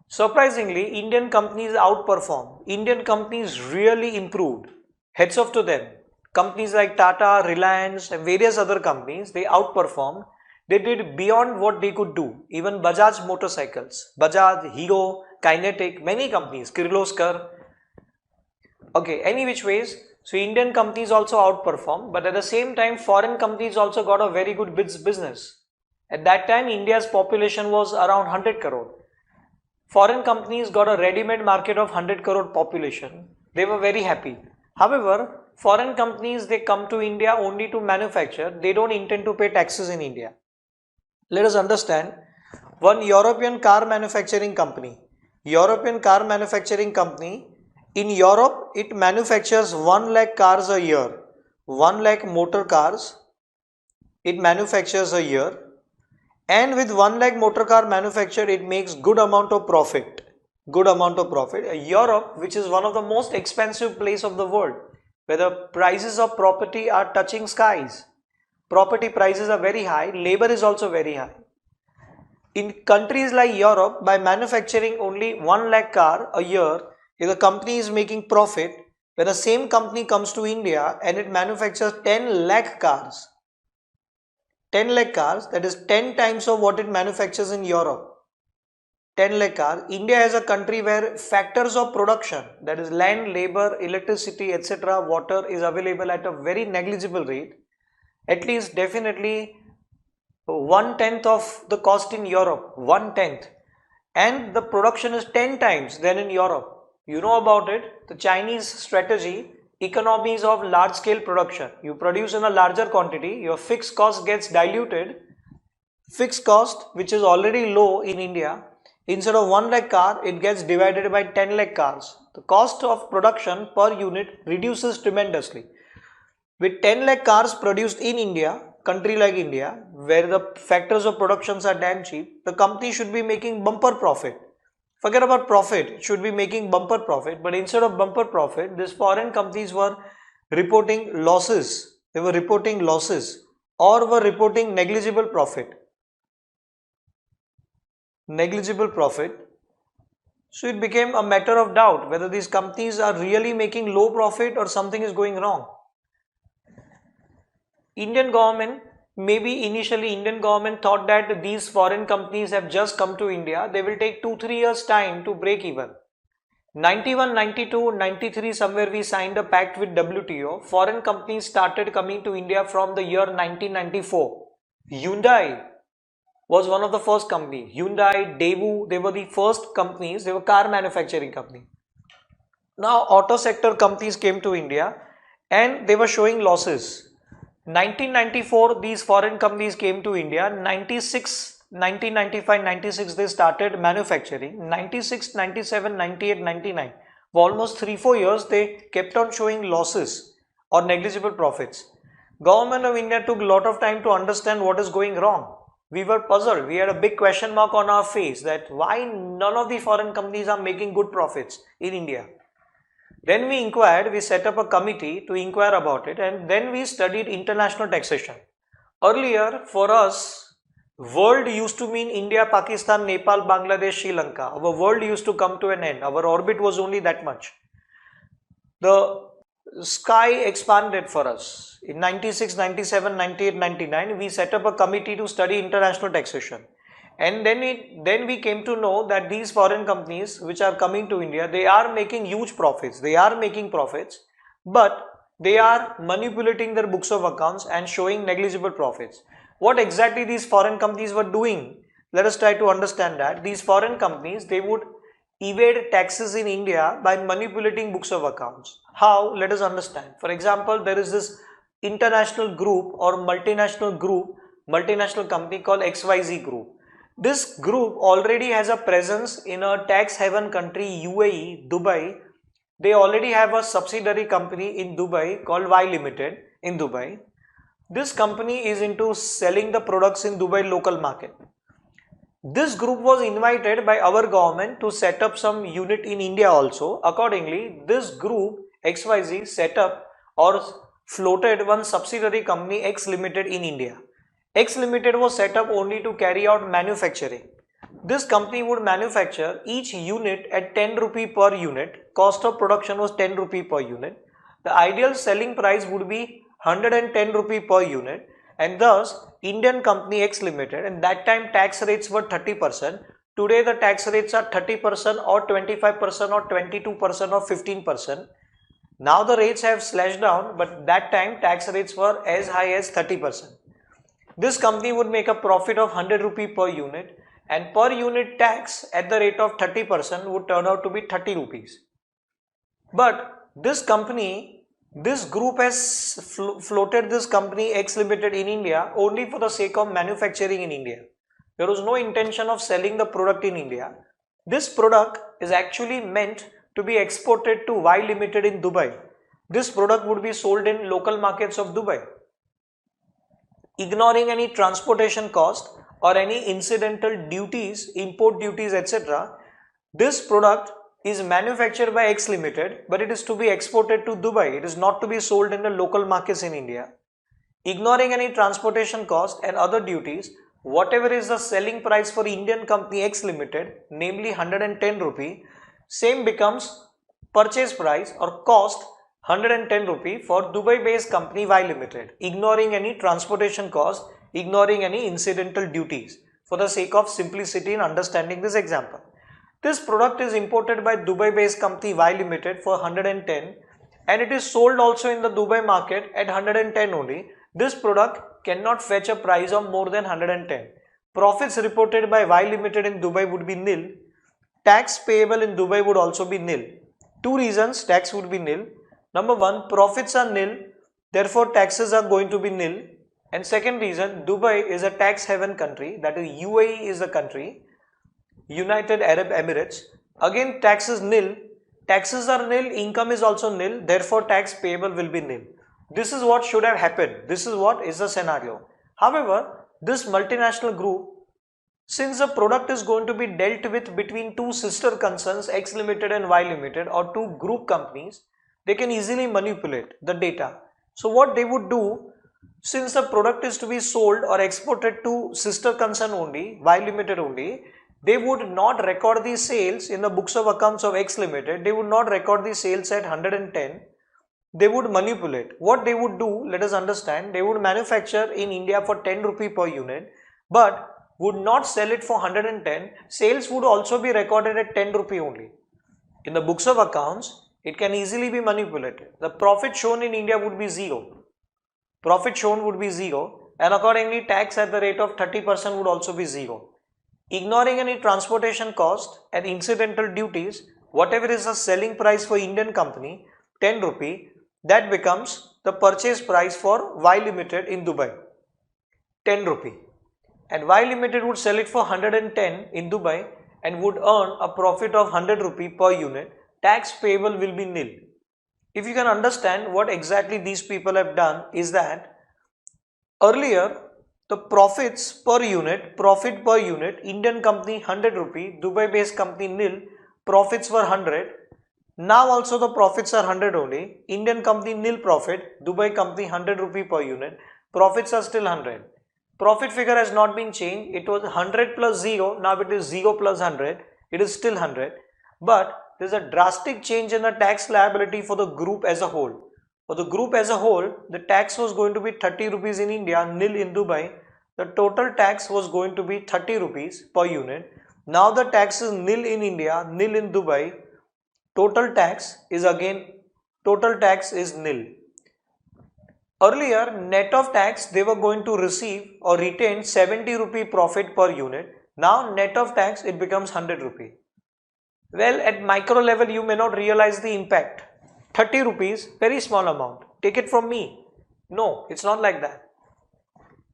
Speaker 1: Surprisingly, Indian companies outperformed. Indian companies really improved. Heads off to them. Companies like Tata, Reliance and various other companies, they outperformed. They did beyond what they could do. Even Bajaj motorcycles, Bajaj, Hero, Kinetic, many companies, Kirloskar. Okay, any which ways, so Indian companies also outperformed, but at the same time foreign companies also got a very good business. At that time India's population was around 100 crore. Foreign companies got a ready-made market of 100 crore population. They were very happy. However, foreign companies, they come to India only to manufacture. They don't intend to pay taxes in India. Let us understand, one European car manufacturing company, in Europe, it manufactures 1 lakh cars a year, 1 lakh motor cars, it manufactures a year, and with 1 lakh motor car manufactured, it makes good amount of profit. Europe, which is one of the most expensive place of the world, where the prices of property are touching skies. Property prices are very high, labor is also very high. In countries like Europe, by manufacturing only 1 lakh car a year, if the company is making profit, when the same company comes to India and it manufactures 10 lakh cars, that is 10 times of what it manufactures in Europe. 10 lakh cars. India is a country where factors of production, that is land, labor, electricity, etc., water is available at a very negligible rate. At least definitely 1/10 of the cost in Europe, 1/10, and the production is 10 times than in Europe. You know about it, the Chinese strategy, economies of large scale production. You produce in a larger quantity, your fixed cost gets diluted. Fixed cost, which is already low in India, instead of 1 lakh car, it gets divided by 10 lakh cars. The cost of production per unit reduces tremendously. With 10 lakh cars produced in India, country like India, where the factors of productions are damn cheap, the company should be making bumper profit. Forget about profit, it should be making bumper profit, but instead of bumper profit, these foreign companies were reporting losses. They were reporting losses or were reporting negligible profit. So it became a matter of doubt whether these companies are really making low profit or something is going wrong. Indian government thought that these foreign companies have just come to India, they will take 2-3 years time to break even. 91, 92, 93 somewhere we signed a pact with WTO. Foreign companies started coming to India from the year 1994. Hyundai was one of the first companies. Hyundai, Daewoo, they were the first companies, they were car manufacturing companies. Now auto sector companies came to India and they were showing losses. 1994 these foreign companies came to India. 1995, 96 they started manufacturing. 96, 97, 98, 99 for almost 3-4 years they kept on showing losses or negligible profits. Government of India took a lot of time to understand what is going wrong. We were puzzled. We had a big question mark on our face that why none of the foreign companies are making good profits in India. Then we inquired, we set up a committee to inquire about it, and then we studied international taxation. Earlier for us, world used to mean India, Pakistan, Nepal, Bangladesh, Sri Lanka. Our world used to come to an end. Our orbit was only that much. The sky expanded for us. In 96, 97, 98, 99, we set up a committee to study international taxation. And then we came to know that these foreign companies which are coming to India, they are making huge profits. They are making profits, but they are manipulating their books of accounts and showing negligible profits. What exactly these foreign companies were doing? Let us try to understand that. These foreign companies, they would evade taxes in India by manipulating books of accounts. How? Let us understand. For example, there is this international group or multinational company called XYZ Group. This group already has a presence in a tax haven country, UAE, Dubai. They already have a subsidiary company in Dubai called Y Limited in Dubai. This company is into selling the products in Dubai local market. This group was invited by our government to set up some unit in India also. Accordingly, this group XYZ set up or floated one subsidiary company X Limited in India. X Limited was set up only to carry out manufacturing. This company would manufacture each unit at 10 rupee per unit. Cost of production was 10 rupee per unit. The ideal selling price would be 110 rupee per unit, and thus Indian company X Limited, and that time tax rates were 30%. Today the tax rates are 30% or 25% or 22% or 15%. Now the rates have slashed down, but that time tax rates were as high as 30%. This company would make a profit of 100 rupee per unit, and per unit tax at the rate of 30% would turn out to be 30 rupees. But this company, this group has floated this company X Limited in India only for the sake of manufacturing in India. There was no intention of selling the product in India. This product is actually meant to be exported to Y Limited in Dubai. This product would be sold in local markets of Dubai. Ignoring any transportation cost or any incidental duties, import duties, etc., this product is manufactured by X Limited, but it is to be exported to Dubai. It is not to be sold in the local markets in India. Ignoring any transportation cost and other duties, whatever is the selling price for Indian company X Limited, namely 110 rupee, same becomes purchase price or cost 110 rupee for Dubai based company Y Limited, ignoring any transportation cost, ignoring any incidental duties, for the sake of simplicity in understanding this example. This product is imported by Dubai based company Y Limited for 110, and it is sold also in the Dubai market at 110 only. This product cannot fetch a price of more than 110. Profits reported by Y Limited in Dubai would be nil. Tax payable in Dubai would also be nil. Two reasons tax would be nil. Number one, profits are nil, therefore taxes are going to be nil. And second reason, Dubai is a tax haven country, that is UAE is the country, United Arab Emirates. Again, tax is nil, taxes are nil, income is also nil, therefore tax payable will be nil. This is what should have happened. This is what is the scenario. However, this multinational group, since the product is going to be dealt with between two sister concerns X Limited and Y Limited, or two group companies, they can easily manipulate the data. So what they would do, since the product is to be sold or exported to sister concern only, Y Limited only, they would not record the sales in the books of accounts of X Limited. They would not record the sales at 110. They would manipulate. What they would do, let us understand, they would manufacture in India for 10 rupee per unit, but would not sell it for 110. Sales would also be recorded at 10 rupee only. In the books of accounts, it can easily be manipulated. The profit shown in India would be zero. Profit shown would be zero, and accordingly tax at the rate of 30% would also be zero. Ignoring any transportation cost and incidental duties, whatever is the selling price for Indian company, 10 rupee, that becomes the purchase price for Y Limited in Dubai, 10 rupee. And Y Limited would sell it for 110 in Dubai and would earn a profit of 100 rupee per unit. Tax payable will be nil. If you can understand what exactly these people have done is that earlier the profit per unit, Indian company 100 rupee, Dubai based company nil, profits were 100. Now also the profits are 100 only, Indian company nil profit, Dubai company 100 rupee per unit, profits are still 100. Profit figure has not been changed. It was 100 plus 0, now it is 0 plus 100, it is still 100. But there is a drastic change in the tax liability for the group as a whole. For the group as a whole, the tax was going to be 30 rupees in India, nil in Dubai. The total tax was going to be 30 rupees per unit. Now the tax is nil in India, nil in Dubai. Total tax is nil. Earlier, net of tax, they were going to receive or retain 70 rupee profit per unit. Now net of tax, it becomes 100 rupee. Well, at micro level, you may not realize the impact. 30 rupees, very small amount. Take it from me. No, it's not like that.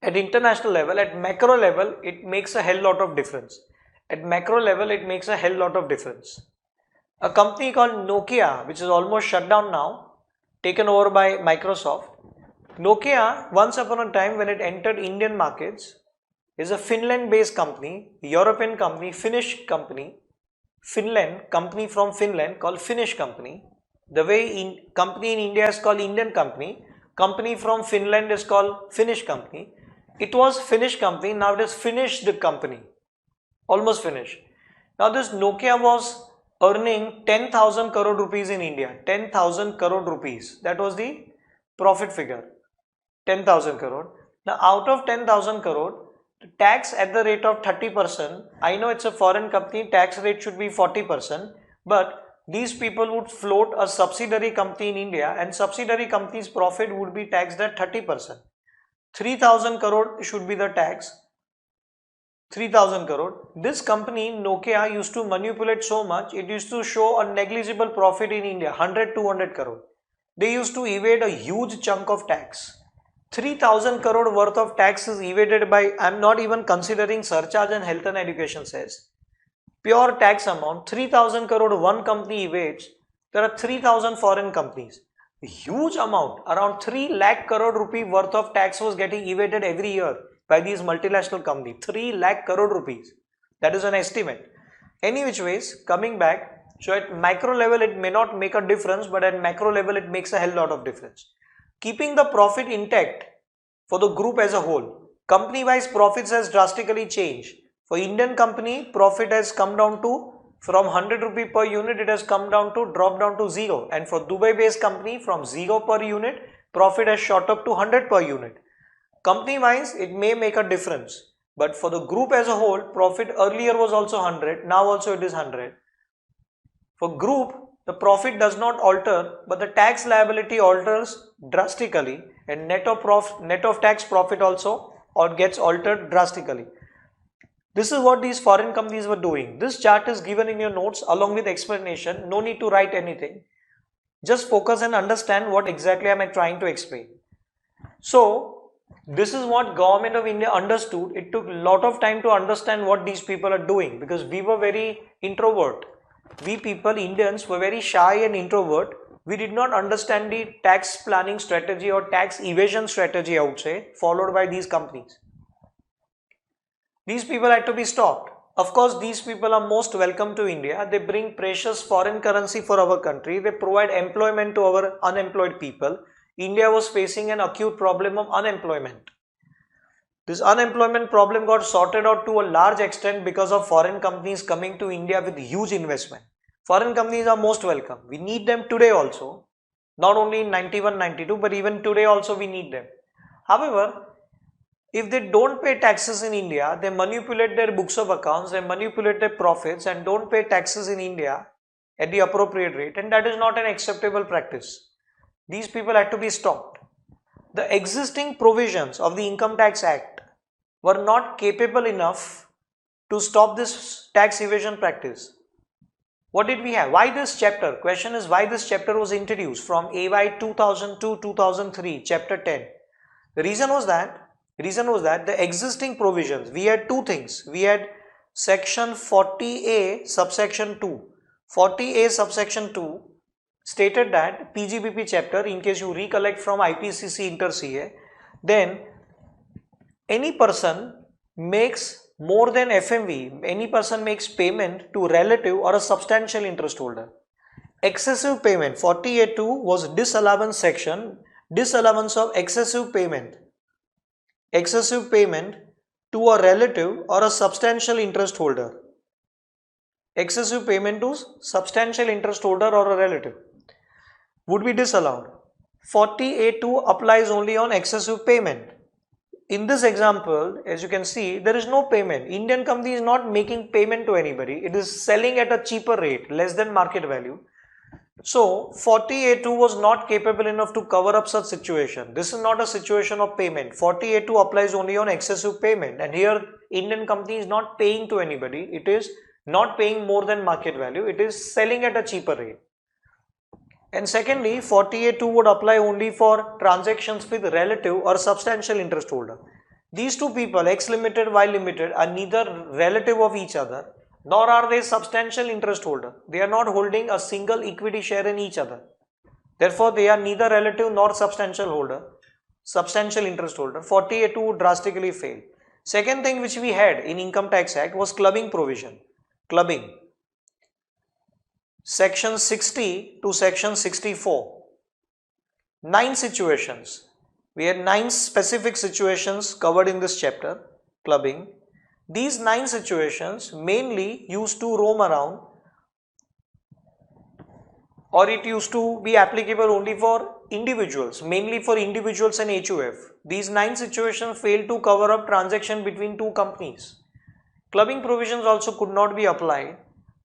Speaker 1: At international level, at macro level, it makes a hell lot of difference. At macro level, it makes a hell lot of difference. A company called Nokia, which is almost shut down now, taken over by Microsoft. Nokia, once upon a time when it entered Indian markets, is a Finland-based company, European company, Finnish company. Company from Finland called Finnish company. The way company in India is called Indian company, company from Finland is called Finnish company. It was Finnish company, now it is finished company, almost finished. Now this Nokia was earning 10,000 crore rupees in India, 10,000 crore rupees. That was the profit figure, 10,000 crore. Now out of 10,000 crore, tax at the rate of 30%. I know it's a foreign company, tax rate should be 40%, but these people would float a subsidiary company in India and subsidiary company's profit would be taxed at 30%. 3,000 crore should be the tax. 3,000 crore. This company Nokia used to manipulate so much, it used to show a negligible profit in India, 100-200 crore. They used to evade a huge chunk of tax. 3,000 crore worth of tax is evaded by, I am not even considering surcharge and health and education cess. Pure tax amount, 3,000 crore one company evades. There are 3,000 foreign companies. A huge amount, around 3 lakh crore rupee worth of tax was getting evaded every year by these multinational companies. 3 lakh crore rupees. That is an estimate. Any which ways, coming back, so at micro level it may not make a difference, but at macro level it makes a hell lot of difference. Keeping the profit intact for the group as a whole, company-wise profits has drastically changed. For Indian company, profit has come down to, from 100 rupee per unit, it has come down to, dropped down to 0. And for Dubai-based company, from 0 per unit, profit has shot up to 100 per unit. Company-wise, it may make a difference. But for the group as a whole, profit earlier was also 100, now also it is 100. For group, the profit does not alter, but the tax liability alters drastically, and net of tax profit also gets altered drastically. This is what these foreign companies were doing. This chart is given in your notes along with explanation. No need to write anything. Just focus and understand what exactly am I trying to explain. So, this is what Government of India understood. It took a lot of time to understand what these people are doing because we were very introvert. We people, Indians, were very shy and introvert. We did not understand the tax planning strategy or tax evasion strategy, I would say, followed by these companies. These people had to be stopped. Of course, these people are most welcome to India. They bring precious foreign currency for our country. They provide employment to our unemployed people. India was facing an acute problem of unemployment. This unemployment problem got sorted out to a large extent because of foreign companies coming to India with huge investment. Foreign companies are most welcome. We need them today also. Not only in 91, 92, but even today also we need them. However, if they don't pay taxes in India, they manipulate their books of accounts, they manipulate their profits and don't pay taxes in India at the appropriate rate, and that is not an acceptable practice. These people had to be stopped. The existing provisions of the Income Tax Act were not capable enough to stop this tax evasion practice. What did we have? Why this chapter? Question is why this chapter was introduced from AY 2002-2003, chapter 10. The reason was that the existing provisions, we had two things. We had section 40A subsection 2. 40A subsection 2 stated that PGBP chapter, in case you recollect from IPCC Inter CA, then any person makes more than FMV, any person makes payment to relative or a substantial interest holder. Excessive payment, 40A2 was disallowance section, disallowance of excessive payment to a relative or a substantial interest holder. Excessive payment to substantial interest holder or a relative would be disallowed. 40A2 applies only on excessive payment. In this example, as you can see, there is no payment. Indian company is not making payment to anybody. It is selling at a cheaper rate, less than market value. So 40A2 was not capable enough to cover up such situation. This is not a situation of payment. 40A2 applies only on excessive payment, and here Indian company is not paying to anybody. It is not paying more than market value. It is selling at a cheaper rate. And secondly, 40A2 would apply only for transactions with relative or substantial interest holder. These two people, X Limited, Y Limited, are neither relative of each other, nor are they substantial interest holder. They are not holding a single equity share in each other. Therefore, they are neither relative nor substantial interest holder. 40A2 would drastically fail. Second thing which we had in Income Tax Act was clubbing provision. Clubbing. Section 60 to section 64. 9 situations. We had 9 specific situations covered in this chapter, clubbing. These 9 situations mainly used to roam around, or it used to be applicable only for individuals, mainly for individuals and HUF. These 9 situations failed to cover up transaction between two companies. Clubbing provisions also could not be applied.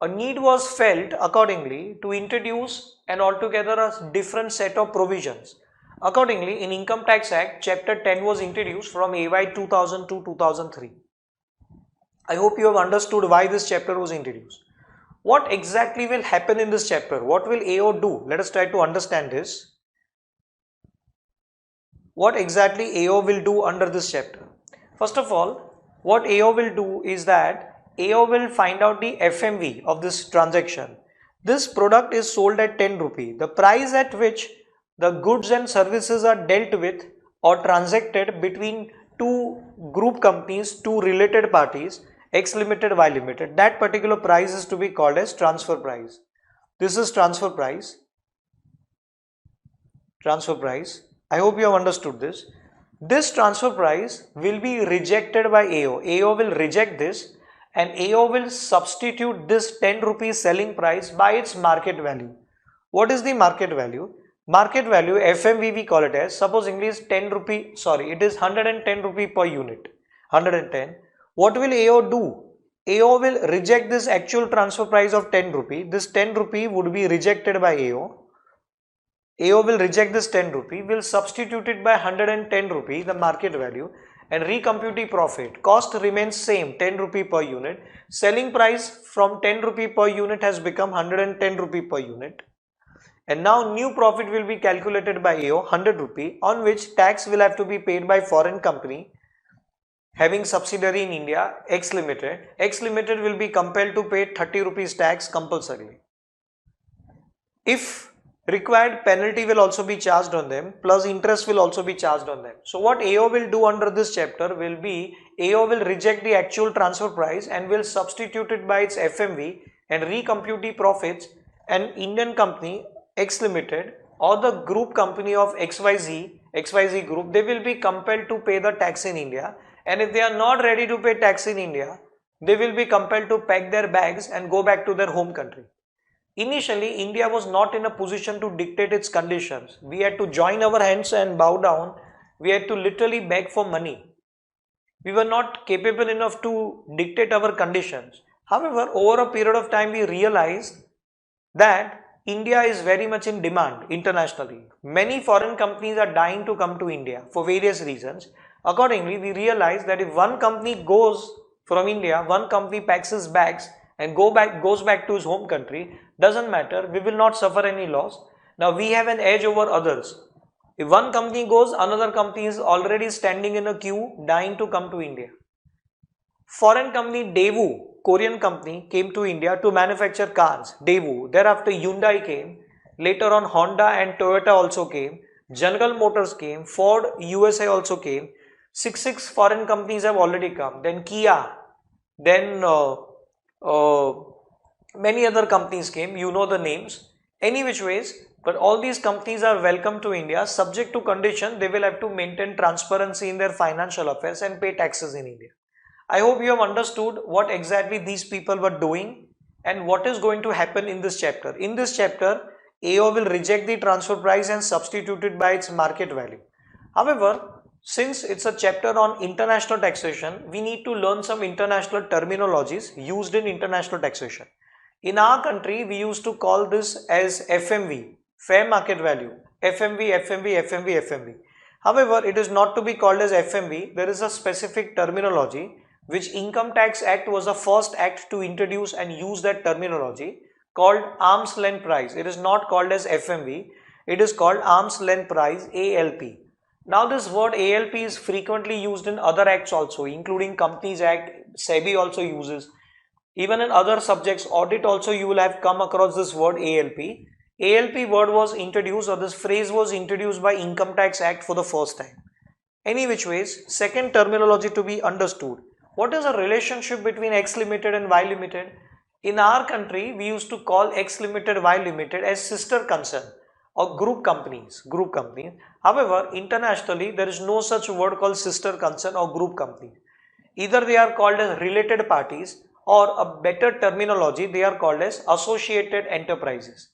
Speaker 1: A need was felt accordingly to introduce an altogether a different set of provisions. Accordingly, in Income Tax Act, Chapter 10 was introduced from AY 2000 to 2003. I hope you have understood why this chapter was introduced. What exactly will happen in this chapter? What will AO do? Let us try to understand this. What exactly AO will do under this chapter? First of all, what AO will do is that AO will find out the FMV of this transaction. This product is sold at 10 rupee. The price at which the goods and services are dealt with or transacted between two group companies, two related parties, X Limited, Y Limited, that particular price is to be called as transfer price. This is transfer price. Transfer price. I hope you have understood this. This transfer price will be rejected by AO. AO will reject this, and AO will substitute this 10 rupees selling price by its market value. What is the market value? Market value, FMV we call it as, supposingly is 10 rupee, sorry, it is 110 rupee per unit, 110. What will AO do? AO will reject this actual transfer price of 10 rupee. This 10 rupee would be rejected by AO. AO will reject this 10 rupee, will substitute it by 110 rupee, the market value, and recompute the profit. Cost remains same, 10 rupee per unit. Selling price from 10 rupee per unit has become 110 rupee per unit. And now new profit will be calculated by AO, 100 rupee, on which tax will have to be paid by foreign company having subsidiary in India, X Limited. X Limited will be compelled to pay 30 rupees tax compulsorily. If required, penalty will also be charged on them, plus interest will also be charged on them. So what AO will do under this chapter will be, AO will reject the actual transfer price and will substitute it by its FMV and recompute the profits, and Indian company X Limited or the group company of XYZ group, they will be compelled to pay the tax in India, and if they are not ready to pay tax in India, they will be compelled to pack their bags and go back to their home country. Initially, India was not in a position to dictate its conditions. We had to join our hands and bow down. We had to literally beg for money. We were not capable enough to dictate our conditions. However, over a period of time, we realized that India is very much in demand internationally. Many foreign companies are dying to come to India for various reasons. Accordingly, we realized that if one company goes from India, one company packs his bags and goes back to his home country, doesn't matter, we will not suffer any loss. Now we have an edge over others. If one company goes, another company is already standing in a queue dying to come to India. Foreign company Daewoo, Korean company, came to India to manufacture cars. Daewoo. Thereafter Hyundai came. Later on Honda and Toyota also came. General Motors came. Ford USA also came. Six foreign companies have already come. Then Kia. Then many other companies came. You know the names. Any which ways, but all these companies are welcome to India, subject to condition they will have to maintain transparency in their financial affairs and pay taxes in India. I hope you have understood what exactly these people were doing and what is going to happen in this chapter. In this chapter, AO will reject the transfer price and substitute it by its market value. However, since it's a chapter on international taxation, we need to learn some international terminologies used in international taxation. In our country, we used to call this as FMV, fair market value, FMV, FMV, FMV, FMV. However, it is not to be called as FMV. There is a specific terminology which Income Tax Act was the first act to introduce and use that terminology, called arm's length price. It is not called as FMV. It is called arm's length price, ALP. Now this word ALP is frequently used in other acts also, including Companies Act, SEBI also uses. Even in other subjects, audit also, you will have come across this word ALP. ALP word was introduced, or this phrase was introduced by Income Tax Act for the first time. Any which ways, second terminology to be understood. What is the relationship between X Limited and Y Limited? In our country, we used to call X Limited, Y Limited as sister concern or group companies. However, internationally, there is no such word called sister concern or group company. Either they are called as related parties, or a better terminology, they are called as associated enterprises.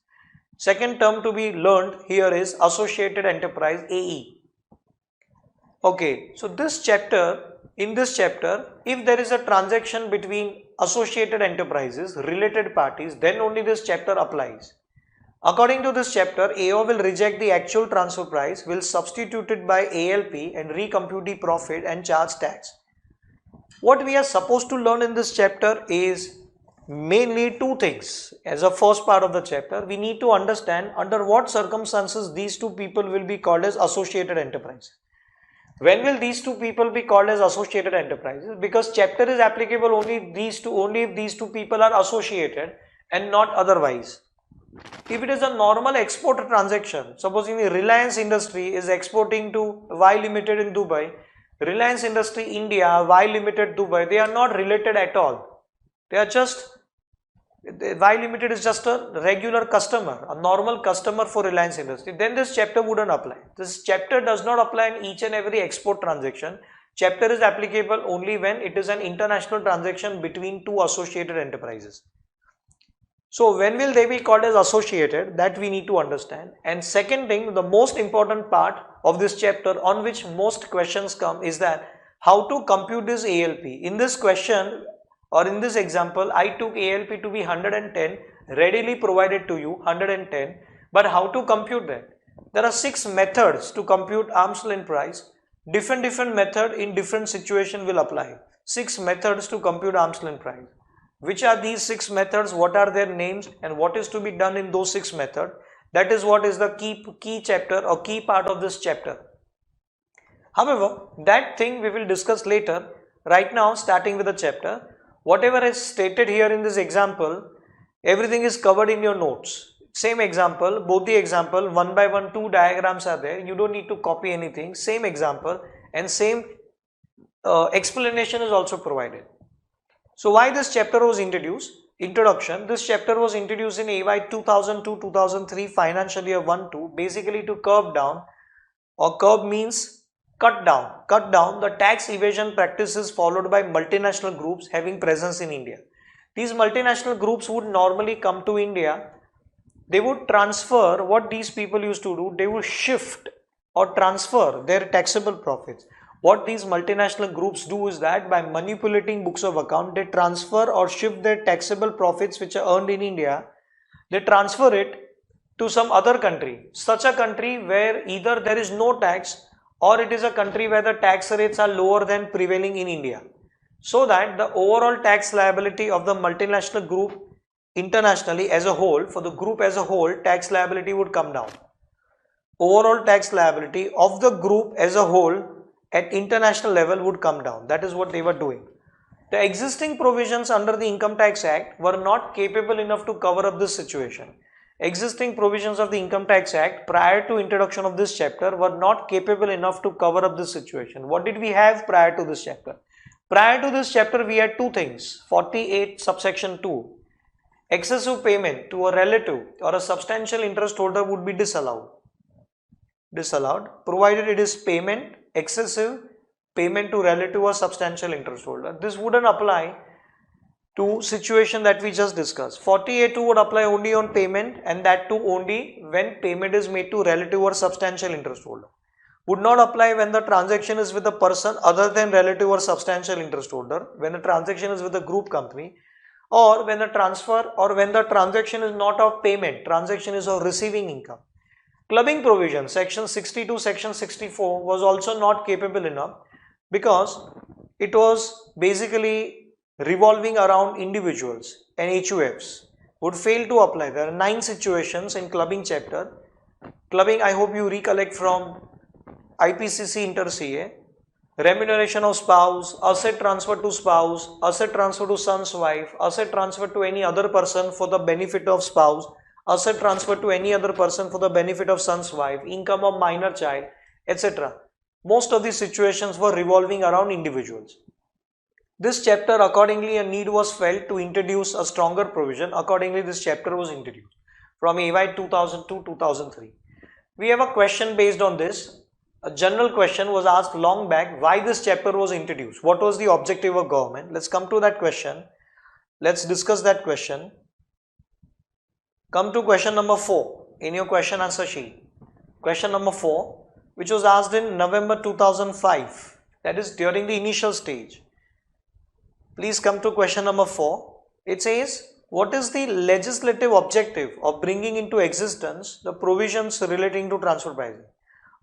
Speaker 1: Second term to be learned here is associated enterprise, AE. Okay, so in this chapter, if there is a transaction between associated enterprises, related parties, then only this chapter applies. According to this chapter, AO will reject the actual transfer price, will substitute it by ALP and recompute the profit and charge tax. What we are supposed to learn in this chapter is mainly two things. As a first part of the chapter, we need to understand under what circumstances these two people will be called as associated enterprises. When will these two people be called as associated enterprises? Because chapter is applicable only if these two people are associated and not otherwise. If it is a normal export transaction, supposing the Reliance Industry is exporting to Y Limited in Dubai, Reliance Industry India, Y Limited Dubai, they are not related at all. They are just, Y Limited is just a regular customer, a normal customer for Reliance Industry. Then this chapter wouldn't apply. This chapter does not apply in each and every export transaction. Chapter is applicable only when it is an international transaction between two associated enterprises. So when will they be called as associated? That we need to understand. And second thing, the most important part of this chapter on which most questions come is that how to compute this ALP. In this question or in this example, I took ALP to be 110, readily provided to you 110, but how to compute that? There are 6 methods to compute arm's length price. Different method in different situation will apply. 6 methods to compute arm's length price. Which are these 6 methods, what are their names, and what is to be done in those 6 methods? That is what is the key chapter or key part of this chapter. However, that thing we will discuss later. Right now, starting with the chapter, whatever is stated here in this example, everything is covered in your notes. Same example, both the example, one by one, 2 diagrams are there. You don't need to copy anything. Same example and same explanation is also provided. So why this chapter was introduced? Introduction. This chapter was introduced in AY 2002-2003 financial year 1-2, basically to curb down, or curb means cut down the tax evasion practices followed by multinational groups having presence in India. These multinational groups would normally come to India. They would transfer, what these people used to do, they would shift or transfer their taxable profits. What these multinational groups do is that by manipulating books of account, they transfer or shift their taxable profits which are earned in India, they transfer it to some other country, such a country where either there is no tax or it is a country where the tax rates are lower than prevailing in India, so that the overall tax liability of the multinational group internationally as a whole, for the group as a whole, tax liability would come down. Overall tax liability of the group as a whole at international level would come down. That is what they were doing. The existing provisions under the Income Tax Act were not capable enough to cover up this situation. Existing provisions of the Income Tax Act prior to introduction of this chapter were not capable enough to cover up this situation. What did we have prior to this chapter? Prior to this chapter, we had two things. 48 subsection 2. Excessive payment to a relative or a substantial interest holder would be disallowed, provided it is payment, excessive payment to relative or substantial interest holder. This wouldn't apply to situation that we just discussed. 40A2 would apply only on payment, and that too only when payment is made to relative or substantial interest holder. Would not apply when the transaction is with a person other than relative or substantial interest holder, when the transaction is with a group company, or when the transfer or when the transaction is not of payment, transaction is of receiving income. Clubbing provision, section 62, section 64 was also not capable enough because it was basically revolving around individuals, and HUFs would fail to apply. There are 9 situations in clubbing chapter. Clubbing, I hope you recollect from IPCC Inter CA. Remuneration of spouse, asset transfer to spouse, asset transfer to son's wife, asset transfer to any other person for the benefit of spouse, asset transfer to any other person for the benefit of son's wife, income of minor child, etc. Most of these situations were revolving around individuals. This chapter, accordingly, a need was felt to introduce a stronger provision. Accordingly, this chapter was introduced from AY 2002-2003. We have a question based on this. A general question was asked long back, why this chapter was introduced, what was the objective of government. Let's come to that question. Let's discuss that question. Come to question number 4 in your question answer sheet. Question number 4, which was asked in November 2005, that is during the initial stage. Please come to question number 4. It says, what is the legislative objective of bringing into existence the provisions relating to transfer pricing?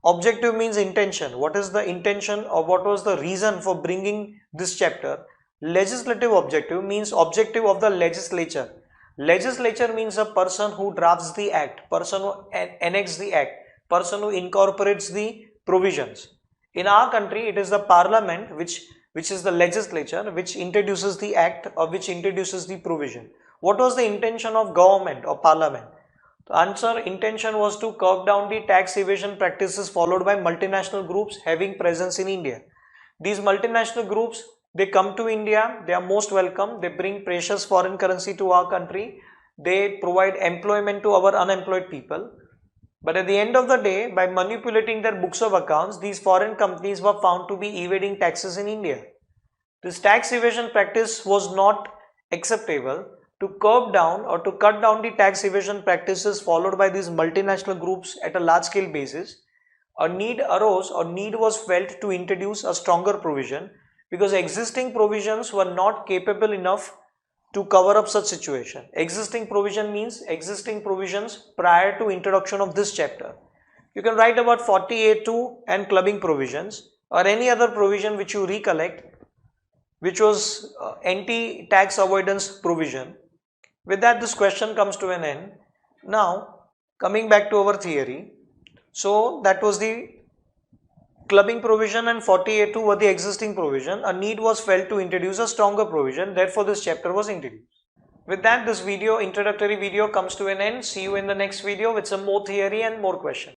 Speaker 1: Objective means intention. What is the intention, or what was the reason for bringing this chapter? Legislative objective means objective of the legislature. Legislature means a person who drafts the act, person who enacts the act, person who incorporates the provisions. In our country, it is the parliament which is the legislature, which introduces the act or which introduces the provision. What was the intention of government or parliament? The answer, intention was to curb down the tax evasion practices followed by multinational groups having presence in India. These multinational groups, they come to India, they are most welcome, they bring precious foreign currency to our country, they provide employment to our unemployed people. But at the end of the day, by manipulating their books of accounts, these foreign companies were found to be evading taxes in India. This tax evasion practice was not acceptable. To curb down or to cut down the tax evasion practices followed by these multinational groups at a large scale basis, a need arose or need was felt to introduce a stronger provision, because existing provisions were not capable enough to cover up such situation. Existing provision means existing provisions prior to introduction of this chapter. You can write about 40A2 and clubbing provisions or any other provision which you recollect, which was anti-tax avoidance provision. With that, this question comes to an end. Now, coming back to our theory. So, that was the clubbing provision and 40A2 were the existing provision. A need was felt to introduce a stronger provision. Therefore, this chapter was introduced. With that, this introductory video comes to an end. See you in the next video with some more theory and more questions.